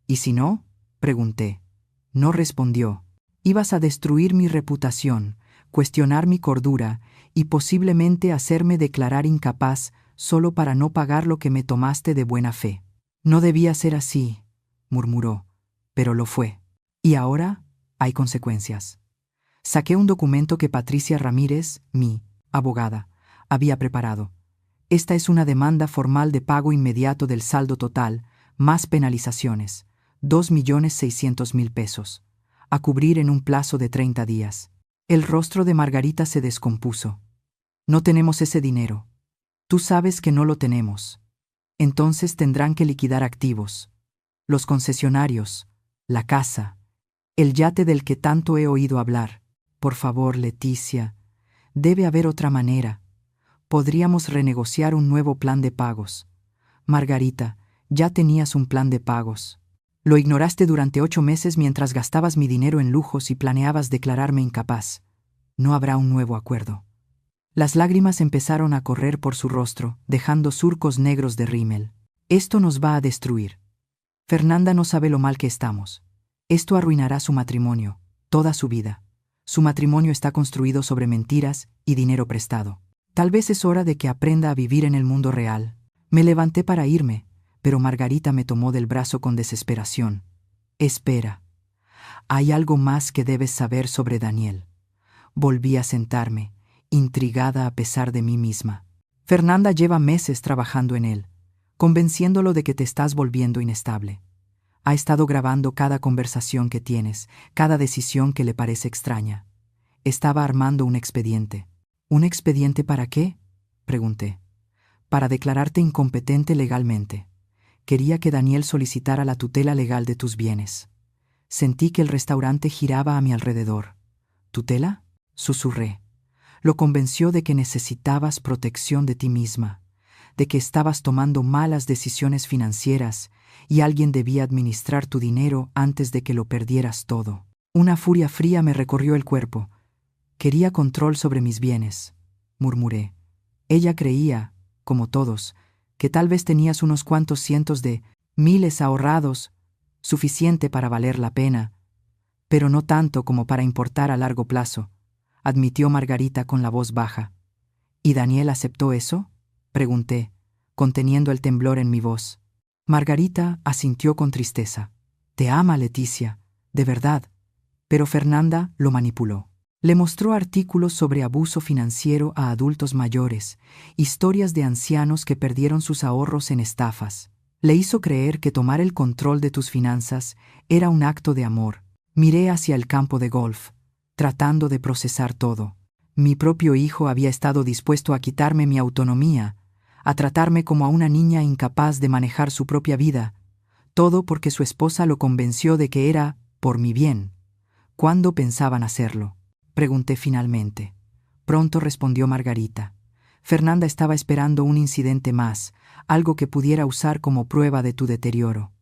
¿Y si no? Pregunté. No respondió. Ibas a destruir mi reputación, cuestionar mi cordura y posiblemente hacerme declarar incapaz solo para no pagar lo que me tomaste de buena fe. No debía ser así, murmuró, pero lo fue. Y ahora hay consecuencias. Saqué un documento que Patricia Ramírez, mi abogada, había preparado. Esta es una demanda formal de pago inmediato del saldo total, más penalizaciones, 2,600,000 pesos, a cubrir en un plazo de 30 días. El rostro de Margarita se descompuso. No tenemos ese dinero. Tú sabes que no lo tenemos. Entonces tendrán que liquidar activos. Los concesionarios, la casa, el yate del que tanto he oído hablar. Por favor, Leticia, debe haber otra manera. Podríamos renegociar un nuevo plan de pagos. Margarita, ya tenías un plan de pagos. Lo ignoraste durante 8 meses mientras gastabas mi dinero en lujos y planeabas declararme incapaz. No habrá un nuevo acuerdo. Las lágrimas empezaron a correr por su rostro, dejando surcos negros de rímel. Esto nos va a destruir. Fernanda no sabe lo mal que estamos. Esto arruinará su matrimonio, toda su vida. Su matrimonio está construido sobre mentiras y dinero prestado. Tal vez es hora de que aprenda a vivir en el mundo real. Me levanté para irme, pero Margarita me tomó del brazo con desesperación. Espera. Hay algo más que debes saber sobre Daniel. Volví a sentarme, intrigada a pesar de mí misma. Fernanda lleva meses trabajando en él, convenciéndolo de que te estás volviendo inestable. Ha estado grabando cada conversación que tienes, cada decisión que le parece extraña. Estaba armando un expediente. ¿Un expediente para qué?, pregunté. Para declararte incompetente legalmente. Quería que Daniel solicitara la tutela legal de tus bienes. Sentí que el restaurante giraba a mi alrededor. ¿Tutela?, susurré. Lo convenció de que necesitabas protección de ti misma, de que estabas tomando malas decisiones financieras y alguien debía administrar tu dinero antes de que lo perdieras todo. Una furia fría me recorrió el cuerpo. Quería control sobre mis bienes, murmuré. Ella creía, como todos, que tal vez tenías unos cuantos cientos de miles ahorrados, suficiente para valer la pena, pero no tanto como para importar a largo plazo, admitió Margarita con la voz baja. ¿Y Daniel aceptó eso?, pregunté, conteniendo el temblor en mi voz. Margarita asintió con tristeza. Te ama, Leticia, de verdad. Pero Fernanda lo manipuló. Le mostró artículos sobre abuso financiero a adultos mayores, historias de ancianos que perdieron sus ahorros en estafas. Le hizo creer que tomar el control de tus finanzas era un acto de amor. Miré hacia el campo de golf, tratando de procesar todo. Mi propio hijo había estado dispuesto a quitarme mi autonomía, a tratarme como a una niña incapaz de manejar su propia vida, todo porque su esposa lo convenció de que era por mi bien. ¿Cuándo pensaban hacerlo?, pregunté finalmente. Pronto respondió Margarita. Fernanda estaba esperando un incidente más, algo que pudiera usar como prueba de tu deterioro.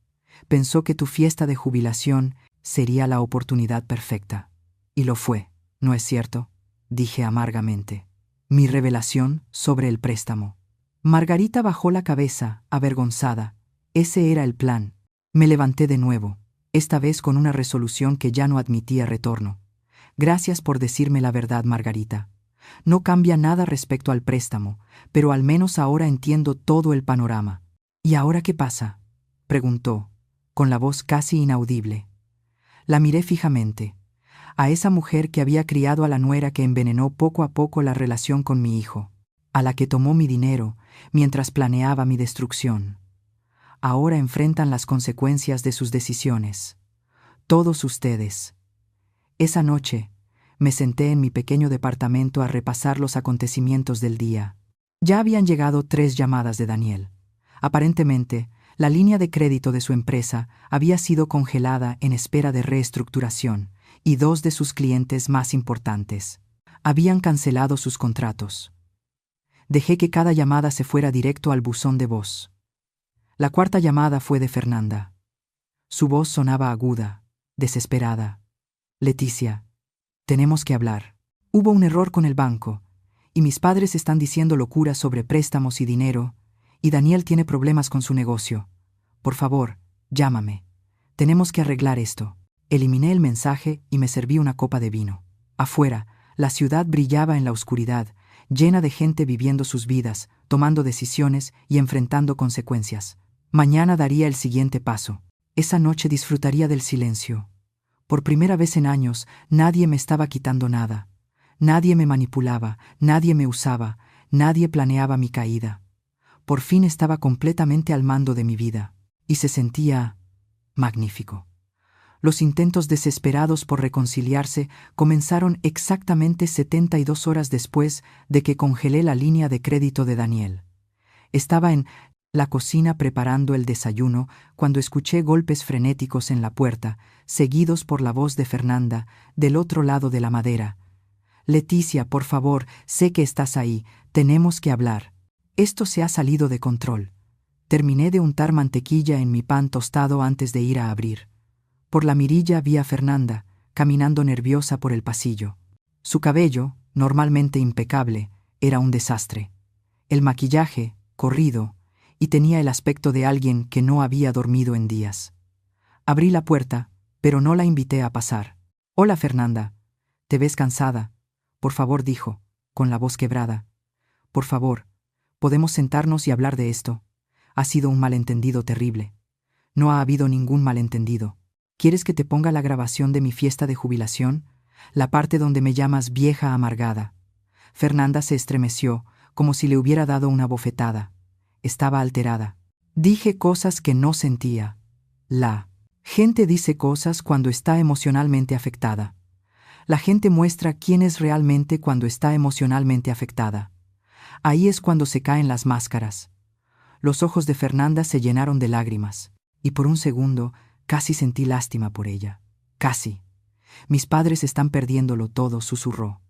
Pensó que tu fiesta de jubilación sería la oportunidad perfecta. Y lo fue, ¿no es cierto?, dije amargamente. Mi revelación sobre el préstamo. Margarita bajó la cabeza, avergonzada. Ese era el plan. Me levanté de nuevo, esta vez con una resolución que ya no admitía retorno. Gracias por decirme la verdad, Margarita. No cambia nada respecto al préstamo, pero al menos ahora entiendo todo el panorama. ¿Y ahora qué pasa?, preguntó, con la voz casi inaudible. La miré fijamente, a esa mujer que había criado a la nuera que envenenó poco a poco la relación con mi hijo, a la que tomó mi dinero mientras planeaba mi destrucción. Ahora enfrentan las consecuencias de sus decisiones. Todos ustedes. Esa noche, me senté en mi pequeño departamento a repasar los acontecimientos del día. Ya habían llegado 3 llamadas de Daniel. Aparentemente, la línea de crédito de su empresa había sido congelada en espera de reestructuración, y 2 de sus clientes más importantes habían cancelado sus contratos. Dejé que cada llamada se fuera directo al buzón de voz. La 4ª llamada fue de Fernanda. Su voz sonaba aguda, desesperada. Leticia, tenemos que hablar. Hubo un error con el banco, y mis padres están diciendo locuras sobre préstamos y dinero, y Daniel tiene problemas con su negocio. Por favor, llámame. Tenemos que arreglar esto. Eliminé el mensaje y me serví una copa de vino. Afuera, la ciudad brillaba en la oscuridad, llena de gente viviendo sus vidas, tomando decisiones y enfrentando consecuencias. Mañana daría el siguiente paso. Esa noche disfrutaría del silencio. Por primera vez en años, nadie me estaba quitando nada. Nadie me manipulaba, nadie me usaba, nadie planeaba mi caída. Por fin estaba completamente al mando de mi vida, y se sentía magnífico. Los intentos desesperados por reconciliarse comenzaron exactamente 72 horas después de que congelé la línea de crédito de Daniel. Estaba en la cocina preparando el desayuno cuando escuché golpes frenéticos en la puerta, seguidos por la voz de Fernanda, del otro lado de la madera. Leticia, por favor, sé que estás ahí, tenemos que hablar. Esto se ha salido de control. Terminé de untar mantequilla en mi pan tostado antes de ir a abrir. Por la mirilla vi a Fernanda, caminando nerviosa por el pasillo. Su cabello, normalmente impecable, era un desastre. El maquillaje, corrido, y tenía el aspecto de alguien que no había dormido en días. Abrí la puerta, pero no la invité a pasar. «Hola, Fernanda. Te ves cansada», por favor, dijo, con la voz quebrada. «Por favor, podemos sentarnos y hablar de esto. Ha sido un malentendido terrible». «No ha habido ningún malentendido. ¿Quieres que te ponga la grabación de mi fiesta de jubilación? La parte donde me llamas vieja amargada». Fernanda se estremeció, como si le hubiera dado una bofetada. Estaba alterada. Dije cosas que no sentía. La gente dice cosas cuando está emocionalmente afectada. La gente muestra quién es realmente cuando está emocionalmente afectada. Ahí es cuando se caen las máscaras. Los ojos de Fernanda se llenaron de lágrimas, y por un segundo casi sentí lástima por ella. Casi. «Mis padres están perdiéndolo todo», susurró.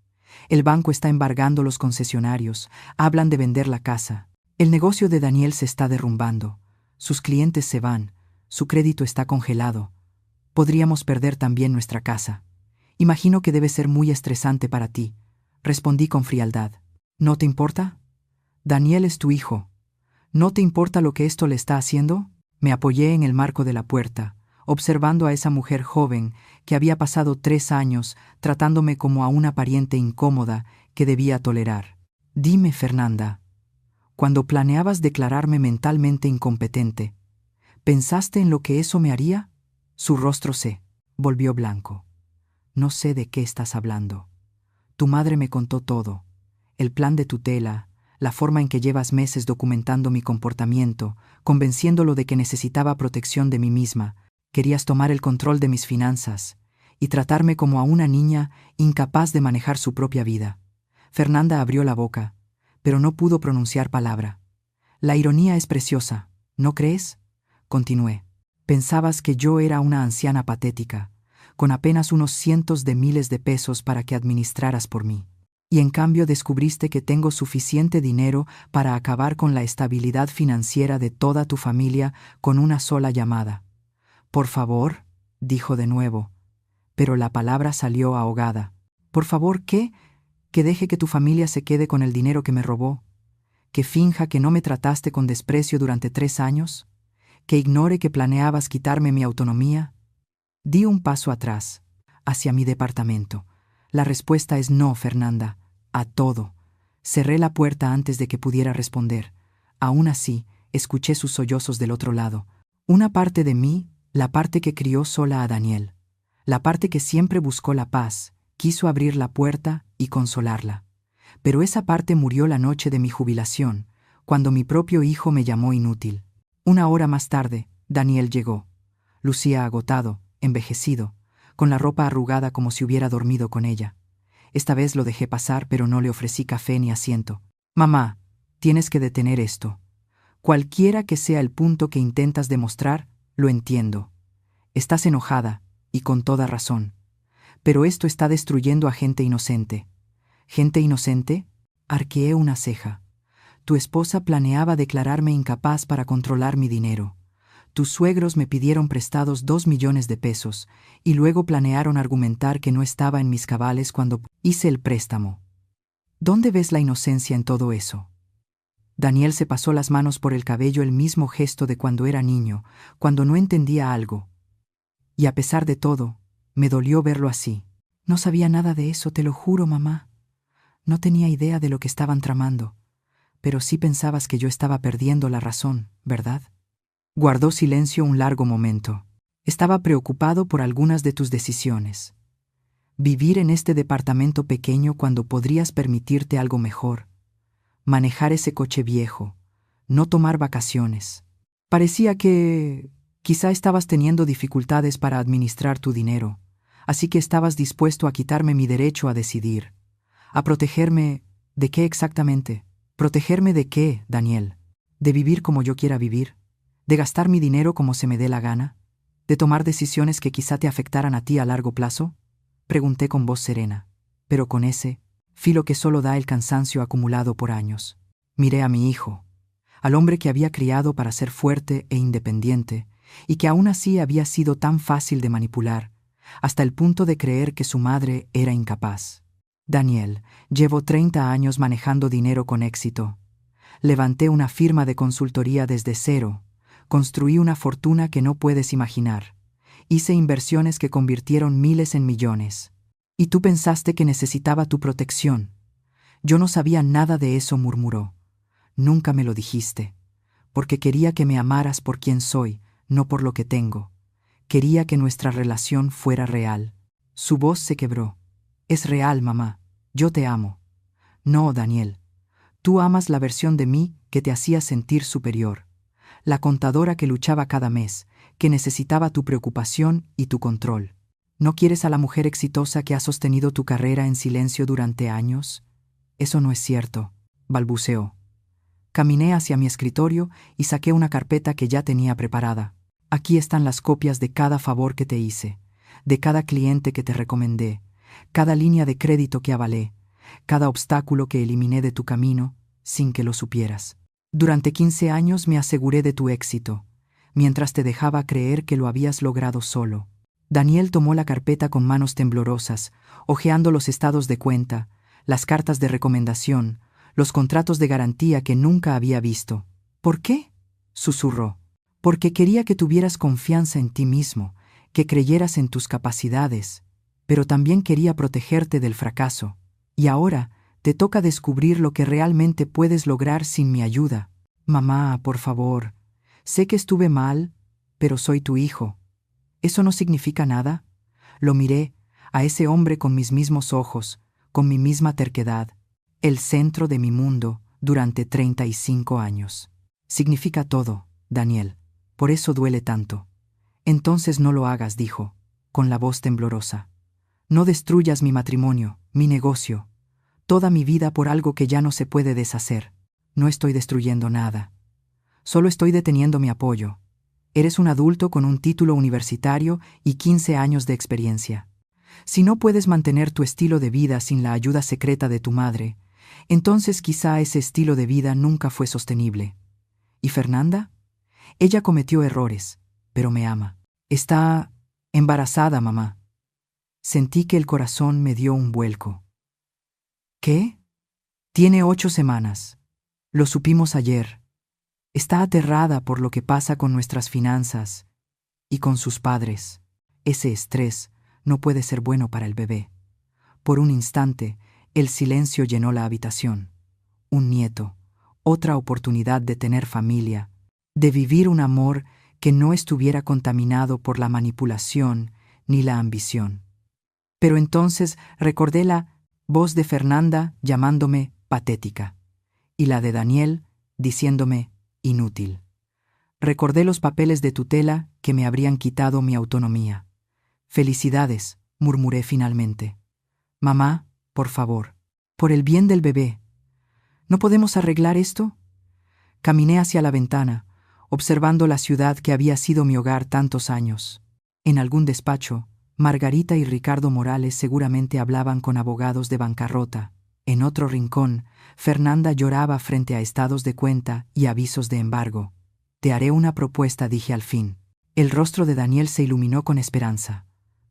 «El banco está embargando los concesionarios, hablan de vender la casa. El negocio de Daniel se está derrumbando. Sus clientes se van, su crédito está congelado. Podríamos perder también nuestra casa. Imagino que debe ser muy estresante para ti», respondí con frialdad. «¿No te importa? Daniel es tu hijo. ¿No te importa lo que esto le está haciendo?» Me apoyé en el marco de la puerta, observando a esa mujer joven que había pasado 3 años tratándome como a una pariente incómoda que debía tolerar. «Dime, Fernanda, cuando planeabas declararme mentalmente incompetente, ¿pensaste en lo que eso me haría?» Su rostro se volvió blanco. «No sé de qué estás hablando. Tu madre me contó todo. El plan de tutela, la forma en que llevas meses documentando mi comportamiento, convenciéndolo de que necesitaba protección de mí misma. Querías tomar el control de mis finanzas y tratarme como a una niña incapaz de manejar su propia vida. Fernanda abrió la boca, pero no pudo pronunciar palabra. La ironía es preciosa, ¿no crees? Continué. Pensabas que yo era una anciana patética, con apenas unos cientos de miles de pesos para que administraras por mí. Y en cambio descubriste que tengo suficiente dinero para acabar con la estabilidad financiera de toda tu familia con una sola llamada. Por favor, dijo de nuevo, pero la palabra salió ahogada. Por favor, ¿qué? Que deje que tu familia se quede con el dinero que me robó. Que finja que no me trataste con desprecio durante 3 años. Que ignore que planeabas quitarme mi autonomía. Di un paso atrás, hacia mi departamento. La respuesta es no, Fernanda, a todo. Cerré la puerta antes de que pudiera responder. Aún así, escuché sus sollozos del otro lado. Una parte de mí, la parte que crió sola a Daniel. La parte que siempre buscó la paz, quiso abrir la puerta y consolarla. Pero esa parte murió la noche de mi jubilación, cuando mi propio hijo me llamó inútil. 1 hora más tarde, Daniel llegó. Lucía agotado, envejecido, con la ropa arrugada como si hubiera dormido con ella. Esta vez lo dejé pasar, pero no le ofrecí café ni asiento. Mamá, tienes que detener esto. Cualquiera que sea el punto que intentas demostrar, lo entiendo. Estás enojada, y con toda razón. Pero esto está destruyendo a gente inocente. ¿Gente inocente? Arqueé una ceja. Tu esposa planeaba declararme incapaz para controlar mi dinero. Tus suegros me pidieron prestados 2 millones de pesos, y luego planearon argumentar que no estaba en mis cabales cuando hice el préstamo. ¿Dónde ves la inocencia en todo eso? Daniel se pasó las manos por el cabello, el mismo gesto de cuando era niño, cuando no entendía algo. Y a pesar de todo, me dolió verlo así. No sabía nada de eso, te lo juro, mamá. No tenía idea de lo que estaban tramando. Pero sí pensabas que yo estaba perdiendo la razón, ¿verdad? Guardó silencio un largo momento. Estaba preocupado por algunas de tus decisiones. Vivir en este departamento pequeño cuando podrías permitirte algo mejor. Manejar ese coche viejo. No tomar vacaciones. Parecía que quizá estabas teniendo dificultades para administrar tu dinero, así que estabas dispuesto a quitarme mi derecho a decidir. A protegerme... ¿De qué exactamente? ¿Protegerme de qué, Daniel? ¿De vivir como yo quiera vivir? ¿De gastar mi dinero como se me dé la gana? ¿De tomar decisiones que quizá te afectaran a ti a largo plazo? Pregunté con voz serena, pero con ese filo que solo da el cansancio acumulado por años. Miré a mi hijo, al hombre que había criado para ser fuerte e independiente, y que aún así había sido tan fácil de manipular, hasta el punto de creer que su madre era incapaz. Daniel, llevo 30 años manejando dinero con éxito. Levanté una firma de consultoría desde cero, construí una fortuna que no puedes imaginar, hice inversiones que convirtieron miles en millones. Y tú pensaste que necesitaba tu protección. Yo no sabía nada de eso, murmuró. Nunca me lo dijiste, porque quería que me amaras por quien soy, no por lo que tengo. Quería que nuestra relación fuera real. Su voz se quebró. Es real, mamá. Yo te amo. No, Daniel. Tú amas la versión de mí que te hacía sentir superior. La contadora que luchaba cada mes, que necesitaba tu preocupación y tu control. ¿No quieres a la mujer exitosa que ha sostenido tu carrera en silencio durante años? Eso no es cierto, balbuceó. Caminé hacia mi escritorio y saqué una carpeta que ya tenía preparada. Aquí están las copias de cada favor que te hice, de cada cliente que te recomendé, cada línea de crédito que avalé, cada obstáculo que eliminé de tu camino sin que lo supieras. Durante 15 años me aseguré de tu éxito, mientras te dejaba creer que lo habías logrado solo. Daniel tomó la carpeta con manos temblorosas, hojeando los estados de cuenta, las cartas de recomendación, los contratos de garantía que nunca había visto. ¿Por qué?, susurró. Porque quería que tuvieras confianza en ti mismo, que creyeras en tus capacidades, pero también quería protegerte del fracaso. Y ahora te toca descubrir lo que realmente puedes lograr sin mi ayuda. Mamá, por favor, sé que estuve mal, pero soy tu hijo. ¿Eso no significa nada? Lo miré, a ese hombre con mis mismos ojos, con mi misma terquedad, el centro de mi mundo, durante 35 años. Significa todo, Daniel. Por eso duele tanto. Entonces no lo hagas, dijo, con la voz temblorosa. No destruyas mi matrimonio, mi negocio, toda mi vida por algo que ya no se puede deshacer. No estoy destruyendo nada. Solo estoy deteniendo mi apoyo. Eres un adulto con un título universitario y 15 años de experiencia. Si no puedes mantener tu estilo de vida sin la ayuda secreta de tu madre, entonces quizá ese estilo de vida nunca fue sostenible. ¿Y Fernanda? Ella cometió errores, pero me ama. Está embarazada, mamá. Sentí que el corazón me dio un vuelco. ¿Qué? Tiene 8 semanas. Lo supimos ayer. Está aterrada por lo que pasa con nuestras finanzas y con sus padres. Ese estrés no puede ser bueno para el bebé. Por un instante, el silencio llenó la habitación. Un nieto, otra oportunidad de tener familia, de vivir un amor que no estuviera contaminado por la manipulación ni la ambición. Pero entonces recordé la voz de Fernanda llamándome patética y la de Daniel diciéndome inútil. Recordé los papeles de tutela que me habrían quitado mi autonomía. Felicidades, murmuré finalmente. Mamá, por favor, por el bien del bebé, ¿no podemos arreglar esto? Caminé hacia la ventana, observando la ciudad que había sido mi hogar tantos años. En algún despacho, Margarita y Ricardo Morales seguramente hablaban con abogados de bancarrota. En otro rincón, Fernanda lloraba frente a estados de cuenta y avisos de embargo. Te haré una propuesta, dije al fin. El rostro de Daniel se iluminó con esperanza.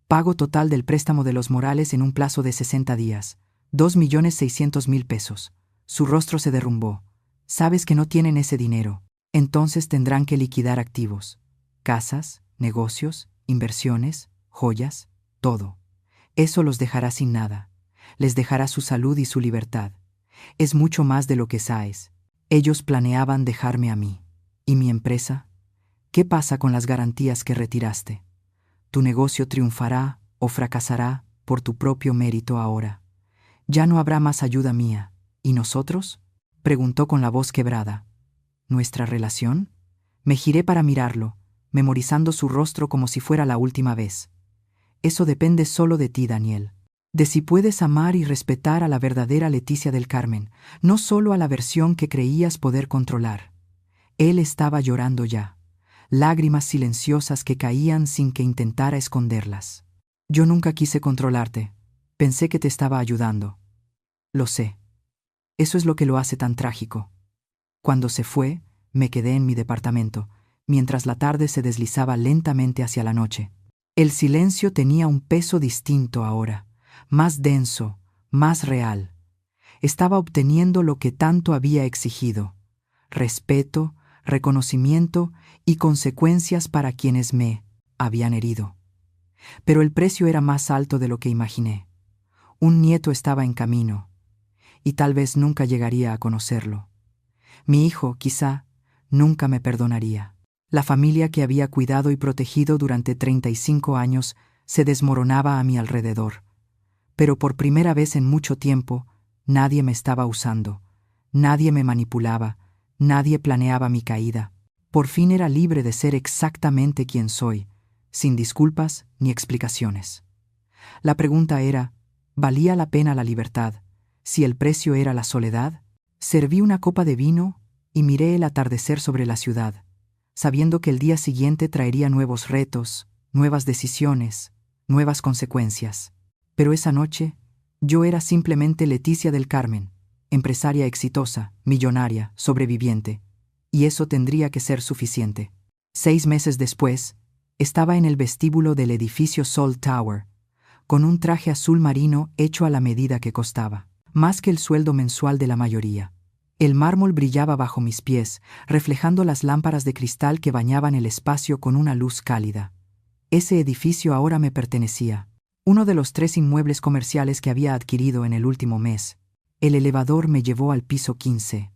Pago total del préstamo de los Morales en un plazo de 60 días. 2.600.000 pesos. Su rostro se derrumbó. Sabes que no tienen ese dinero. Entonces tendrán que liquidar activos. Casas, negocios, inversiones, joyas, todo. Eso los dejará sin nada. Les dejará su salud y su libertad. Es mucho más de lo que sabes. Ellos planeaban dejarme a mí. ¿Y mi empresa? ¿Qué pasa con las garantías que retiraste? Tu negocio triunfará o fracasará por tu propio mérito ahora. Ya no habrá más ayuda mía. ¿Y nosotros? Preguntó con la voz quebrada. ¿Nuestra relación? Me giré para mirarlo, memorizando su rostro como si fuera la última vez. Eso depende solo de ti, Daniel. De si puedes amar y respetar a la verdadera Leticia del Carmen, no solo a la versión que creías poder controlar. Él estaba llorando ya, lágrimas silenciosas que caían sin que intentara esconderlas. Yo nunca quise controlarte. Pensé que te estaba ayudando. Lo sé. Eso es lo que lo hace tan trágico. Cuando se fue, me quedé en mi departamento, mientras la tarde se deslizaba lentamente hacia la noche. El silencio tenía un peso distinto ahora, más denso, más real. Estaba obteniendo lo que tanto había exigido: respeto, reconocimiento y consecuencias para quienes me habían herido. Pero el precio era más alto de lo que imaginé. Un nieto estaba en camino, y tal vez nunca llegaría a conocerlo. Mi hijo, quizá, nunca me perdonaría. La familia que había cuidado y protegido durante 35 años se desmoronaba a mi alrededor. Pero por primera vez en mucho tiempo, nadie me estaba usando, nadie me manipulaba, nadie planeaba mi caída. Por fin era libre de ser exactamente quien soy, sin disculpas ni explicaciones. La pregunta era, ¿valía la pena la libertad, si el precio era la soledad? Serví una copa de vino y miré el atardecer sobre la ciudad, sabiendo que el día siguiente traería nuevos retos, nuevas decisiones, nuevas consecuencias. Pero esa noche, yo era simplemente Leticia del Carmen, empresaria exitosa, millonaria, sobreviviente, y eso tendría que ser suficiente. 6 meses después, estaba en el vestíbulo del edificio Salt Tower, con un traje azul marino hecho a la medida que costaba, más que el sueldo mensual de la mayoría. El mármol brillaba bajo mis pies, reflejando las lámparas de cristal que bañaban el espacio con una luz cálida. Ese edificio ahora me pertenecía, uno de los 3 inmuebles comerciales que había adquirido en el último mes. El elevador me llevó al piso 15,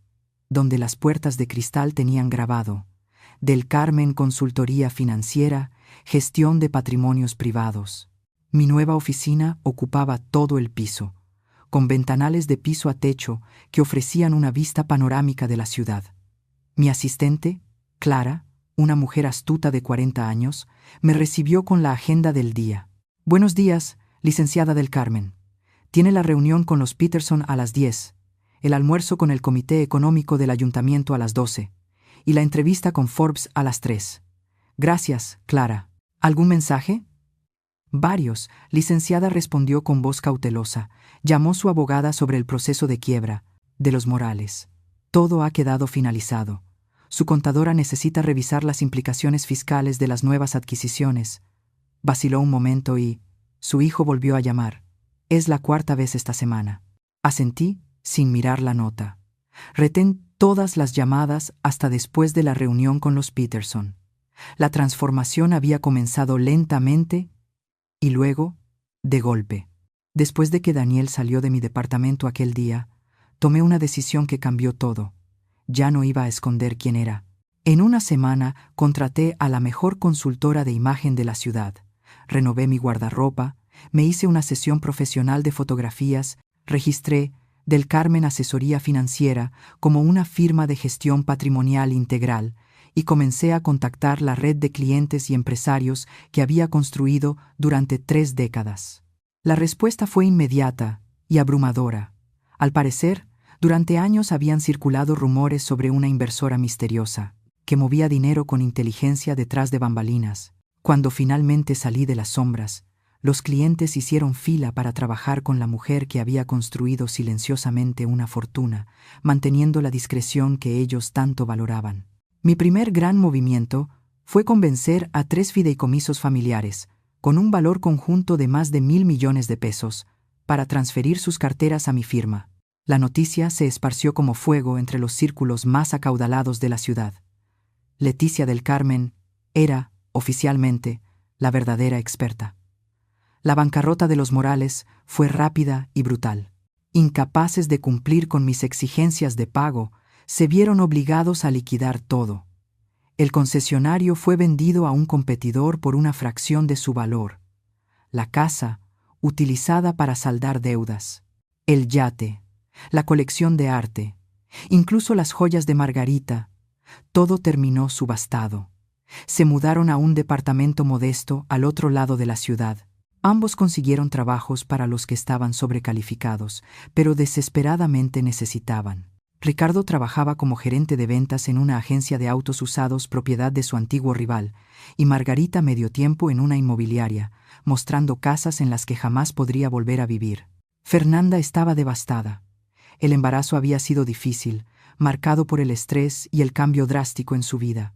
donde las puertas de cristal tenían grabado: Del Carmen Consultoría Financiera, Gestión de Patrimonios Privados. Mi nueva oficina ocupaba todo el piso, con ventanales de piso a techo que ofrecían una vista panorámica de la ciudad. Mi asistente, Clara, una mujer astuta de 40 años, me recibió con la agenda del día. «Buenos días, licenciada del Carmen. Tiene la reunión con los Peterson a las 10, el almuerzo con el Comité Económico del Ayuntamiento a las 12 y la entrevista con Forbes a las 3. Gracias, Clara. ¿Algún mensaje?» «Varios», licenciada respondió con voz cautelosa. Llamó su abogada sobre el proceso de quiebra de los Morales. Todo ha quedado finalizado. Su contadora necesita revisar las implicaciones fiscales de las nuevas adquisiciones. Vaciló un momento y su hijo volvió a llamar. Es la 4ª vez esta semana. Asentí sin mirar la nota. Retén todas las llamadas hasta después de la reunión con los Peterson. La transformación había comenzado lentamente y luego, de golpe. Después de que Daniel salió de mi departamento aquel día, tomé una decisión que cambió todo. Ya no iba a esconder quién era. En una semana contraté a la mejor consultora de imagen de la ciudad. Renové mi guardarropa, me hice una sesión profesional de fotografías, registré Del Carmen Asesoría Financiera como una firma de gestión patrimonial integral y comencé a contactar la red de clientes y empresarios que había construido durante 3 décadas. La respuesta fue inmediata y abrumadora. Al parecer, durante años habían circulado rumores sobre una inversora misteriosa, que movía dinero con inteligencia detrás de bambalinas. Cuando finalmente salí de las sombras, los clientes hicieron fila para trabajar con la mujer que había construido silenciosamente una fortuna, manteniendo la discreción que ellos tanto valoraban. Mi primer gran movimiento fue convencer a 3 fideicomisos familiares, con un valor conjunto de más de 1.000 millones de pesos, para transferir sus carteras a mi firma. La noticia se esparció como fuego entre los círculos más acaudalados de la ciudad. Leticia del Carmen era, oficialmente, la verdadera experta. La bancarrota de los Morales fue rápida y brutal. Incapaces de cumplir con mis exigencias de pago, se vieron obligados a liquidar todo. El concesionario fue vendido a un competidor por una fracción de su valor. La casa, utilizada para saldar deudas. El yate, la colección de arte, incluso las joyas de Margarita, todo terminó subastado. Se mudaron a un departamento modesto al otro lado de la ciudad. Ambos consiguieron trabajos para los que estaban sobrecalificados, pero desesperadamente necesitaban. Ricardo trabajaba como gerente de ventas en una agencia de autos usados propiedad de su antiguo rival, y Margarita medio tiempo en una inmobiliaria, mostrando casas en las que jamás podría volver a vivir. Fernanda estaba devastada. El embarazo había sido difícil, marcado por el estrés y el cambio drástico en su vida.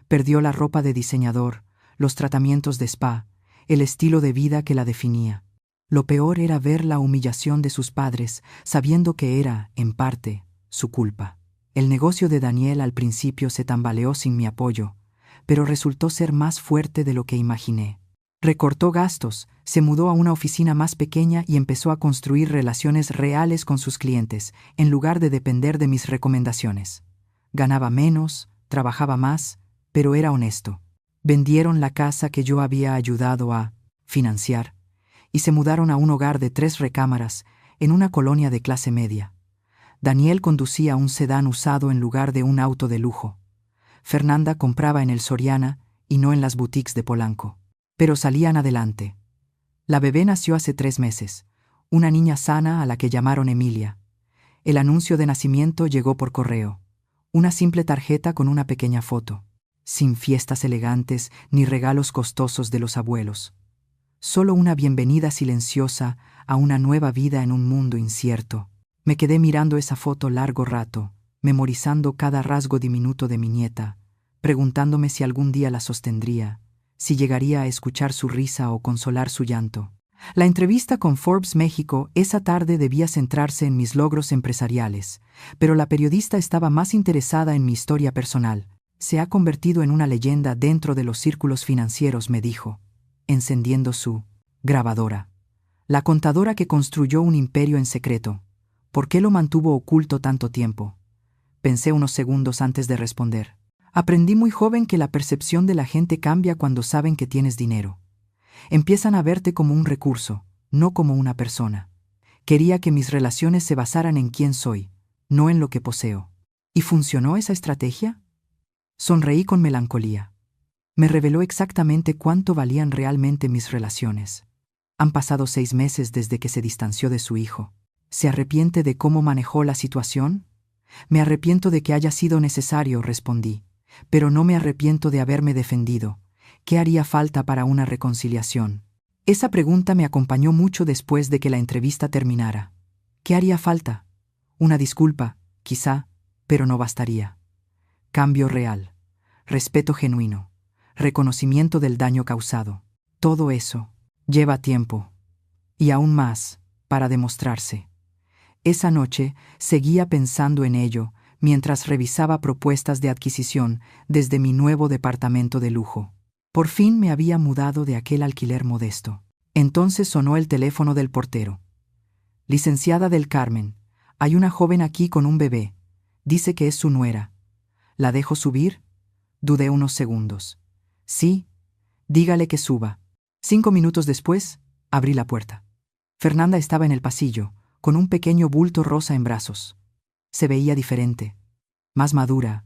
Perdió la ropa de diseñador, los tratamientos de spa, el estilo de vida que la definía. Lo peor era ver la humillación de sus padres, sabiendo que era, en parte, su culpa. El negocio de Daniel al principio se tambaleó sin mi apoyo, pero resultó ser más fuerte de lo que imaginé. Recortó gastos, se mudó a una oficina más pequeña y empezó a construir relaciones reales con sus clientes, en lugar de depender de mis recomendaciones. Ganaba menos, trabajaba más, pero era honesto. Vendieron la casa que yo había ayudado a financiar y se mudaron a un hogar de 3 recámaras en una colonia de clase media. Daniel conducía un sedán usado en lugar de un auto de lujo. Fernanda compraba en el Soriana y no en las boutiques de Polanco. Pero salían adelante. La bebé nació hace 3 meses, una niña sana a la que llamaron Emilia. El anuncio de nacimiento llegó por correo. Una simple tarjeta con una pequeña foto, sin fiestas elegantes ni regalos costosos de los abuelos. Solo una bienvenida silenciosa a una nueva vida en un mundo incierto. Me quedé mirando esa foto largo rato, memorizando cada rasgo diminuto de mi nieta, preguntándome si algún día la sostendría, si llegaría a escuchar su risa o consolar su llanto. La entrevista con Forbes México esa tarde debía centrarse en mis logros empresariales, pero la periodista estaba más interesada en mi historia personal. Se ha convertido en una leyenda dentro de los círculos financieros, me dijo, encendiendo su grabadora. La contadora que construyó un imperio en secreto. ¿Por qué lo mantuvo oculto tanto tiempo? Pensé unos segundos antes de responder. Aprendí muy joven que la percepción de la gente cambia cuando saben que tienes dinero. Empiezan a verte como un recurso, no como una persona. Quería que mis relaciones se basaran en quién soy, no en lo que poseo. ¿Y funcionó esa estrategia? Sonreí con melancolía. Me reveló exactamente cuánto valían realmente mis relaciones. Han pasado 6 meses desde que se distanció de su hijo. ¿Se arrepiente de cómo manejó la situación? Me arrepiento de que haya sido necesario, respondí, pero no me arrepiento de haberme defendido. ¿Qué haría falta para una reconciliación? Esa pregunta me acompañó mucho después de que la entrevista terminara. ¿Qué haría falta? Una disculpa, quizá, pero no bastaría. Cambio real, respeto genuino, reconocimiento del daño causado. Todo eso lleva tiempo. Y aún más, para demostrarse. Esa noche seguía pensando en ello mientras revisaba propuestas de adquisición desde mi nuevo departamento de lujo. Por fin me había mudado de aquel alquiler modesto. Entonces sonó el teléfono del portero. Licenciada del Carmen, hay una joven aquí con un bebé. Dice que es su nuera. ¿La dejo subir? Dudé unos segundos. Sí, dígale que suba. 5 minutos después, abrí la puerta. Fernanda estaba en el pasillo, con un pequeño bulto rosa en brazos. Se veía diferente, más madura,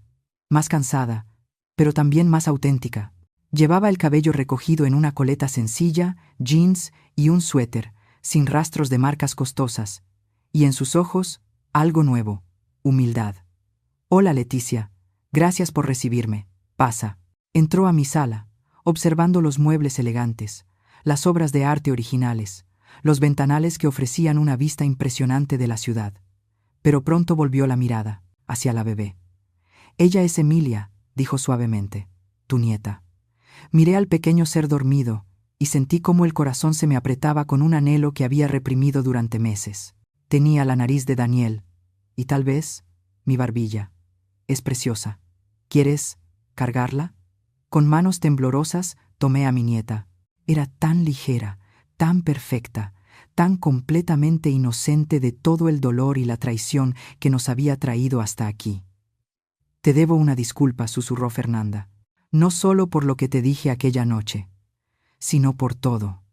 más cansada, pero también más auténtica. Llevaba el cabello recogido en una coleta sencilla, jeans y un suéter, sin rastros de marcas costosas, y en sus ojos, algo nuevo, humildad. Hola, Leticia, gracias por recibirme. Pasa. Entró a mi sala, observando los muebles elegantes, las obras de arte originales, los ventanales que ofrecían una vista impresionante de la ciudad. Pero pronto volvió la mirada hacia la bebé. Ella es Emilia, dijo suavemente, tu nieta. Miré al pequeño ser dormido y sentí cómo el corazón se me apretaba con un anhelo que había reprimido durante meses. Tenía la nariz de Daniel y tal vez mi barbilla. Es preciosa. ¿Quieres cargarla? Con manos temblorosas tomé a mi nieta. Era tan ligera, tan perfecta, tan completamente inocente de todo el dolor y la traición que nos había traído hasta aquí. Te debo una disculpa, susurró Fernanda, no solo por lo que te dije aquella noche, sino por todo,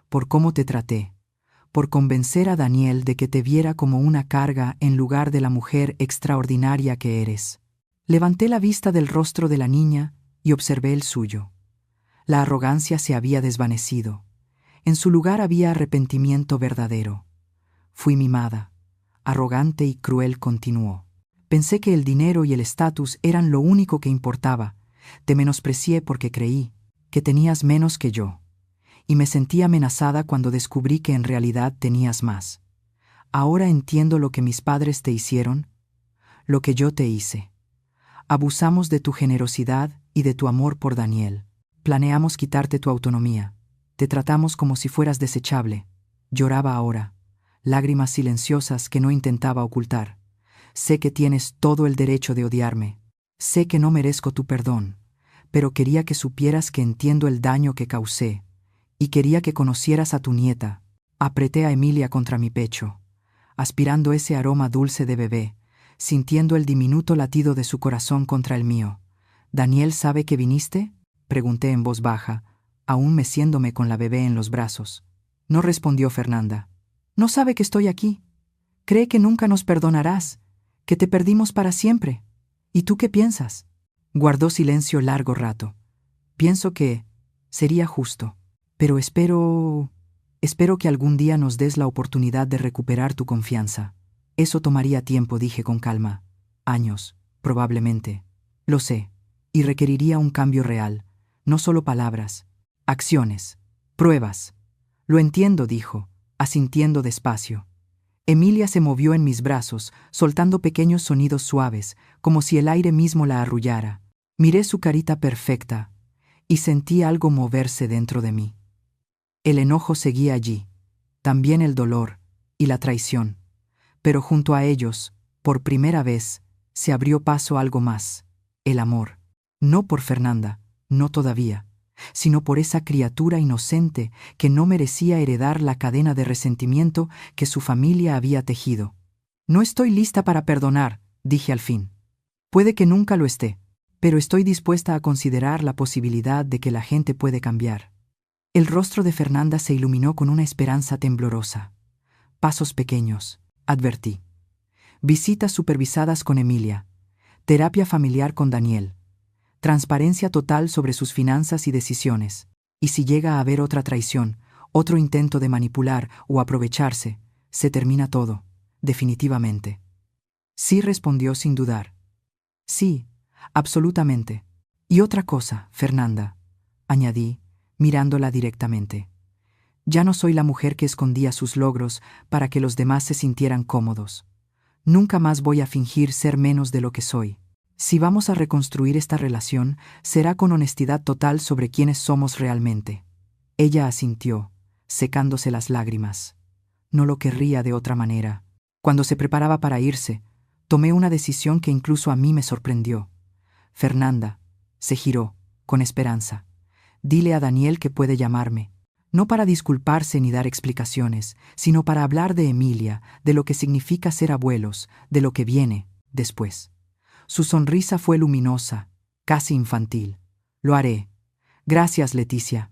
por cómo te traté, por convencer a Daniel de que te viera como una carga en lugar de la mujer extraordinaria que eres. Levanté la vista del rostro de la niña y observé el suyo. La arrogancia se había desvanecido. En su lugar había arrepentimiento verdadero. Fui mimada, arrogante y cruel, continuó. Pensé que el dinero y el estatus eran lo único que importaba. Te menosprecié porque creí que tenías menos que yo. Y me sentí amenazada cuando descubrí que en realidad tenías más. Ahora entiendo lo que mis padres te hicieron, lo que yo te hice. Abusamos de tu generosidad y de tu amor por Daniel. Planeamos quitarte tu autonomía. Te tratamos como si fueras desechable. Lloraba ahora, lágrimas silenciosas que no intentaba ocultar. Sé que tienes todo el derecho de odiarme. Sé que no merezco tu perdón, pero quería que supieras que entiendo el daño que causé, y quería que conocieras a tu nieta. Apreté a Emilia contra mi pecho, aspirando ese aroma dulce de bebé, sintiendo el diminuto latido de su corazón contra el mío. ¿Daniel sabe que viniste?, pregunté en voz baja, aún meciéndome con la bebé en los brazos. No respondió Fernanda. No sabe que estoy aquí. Cree que nunca nos perdonarás, que te perdimos para siempre. ¿Y tú qué piensas? Guardó silencio largo rato. Pienso que sería justo, pero espero que algún día nos des la oportunidad de recuperar tu confianza. Eso tomaría tiempo, dije con calma. Años, probablemente. Lo sé, y requeriría un cambio real, no solo palabras, acciones, pruebas. Lo entiendo, dijo, asintiendo despacio. Emilia se movió en mis brazos, soltando pequeños sonidos suaves, como si el aire mismo la arrullara. Miré su carita perfecta, y sentí algo moverse dentro de mí. El enojo seguía allí, también el dolor y la traición. Pero junto a ellos, por primera vez, se abrió paso algo más, el amor. No por Fernanda, no todavía, sino por esa criatura inocente que no merecía heredar la cadena de resentimiento que su familia había tejido. No estoy lista para perdonar, dije al fin. Puede que nunca lo esté, pero estoy dispuesta a considerar la posibilidad de que la gente puede cambiar. El rostro de Fernanda se iluminó con una esperanza temblorosa. Pasos pequeños, advertí. Visitas supervisadas con Emilia. Terapia familiar con Daniel. Transparencia total sobre sus finanzas y decisiones. Y si llega a haber otra traición, otro intento de manipular o aprovecharse, se termina todo, definitivamente. Sí, respondió sin dudar. Sí, absolutamente. Y otra cosa, Fernanda, añadí, mirándola directamente. Ya no soy la mujer que escondía sus logros para que los demás se sintieran cómodos. Nunca más voy a fingir ser menos de lo que soy. Si vamos a reconstruir esta relación, será con honestidad total sobre quiénes somos realmente. Ella asintió, secándose las lágrimas. No lo querría de otra manera. Cuando se preparaba para irse, tomé una decisión que incluso a mí me sorprendió. Fernanda, se giró, con esperanza. Dile a Daniel que puede llamarme. No para disculparse ni dar explicaciones, sino para hablar de Emilia, de lo que significa ser abuelos, de lo que viene después. Su sonrisa fue luminosa, casi infantil. Lo haré. Gracias, Leticia.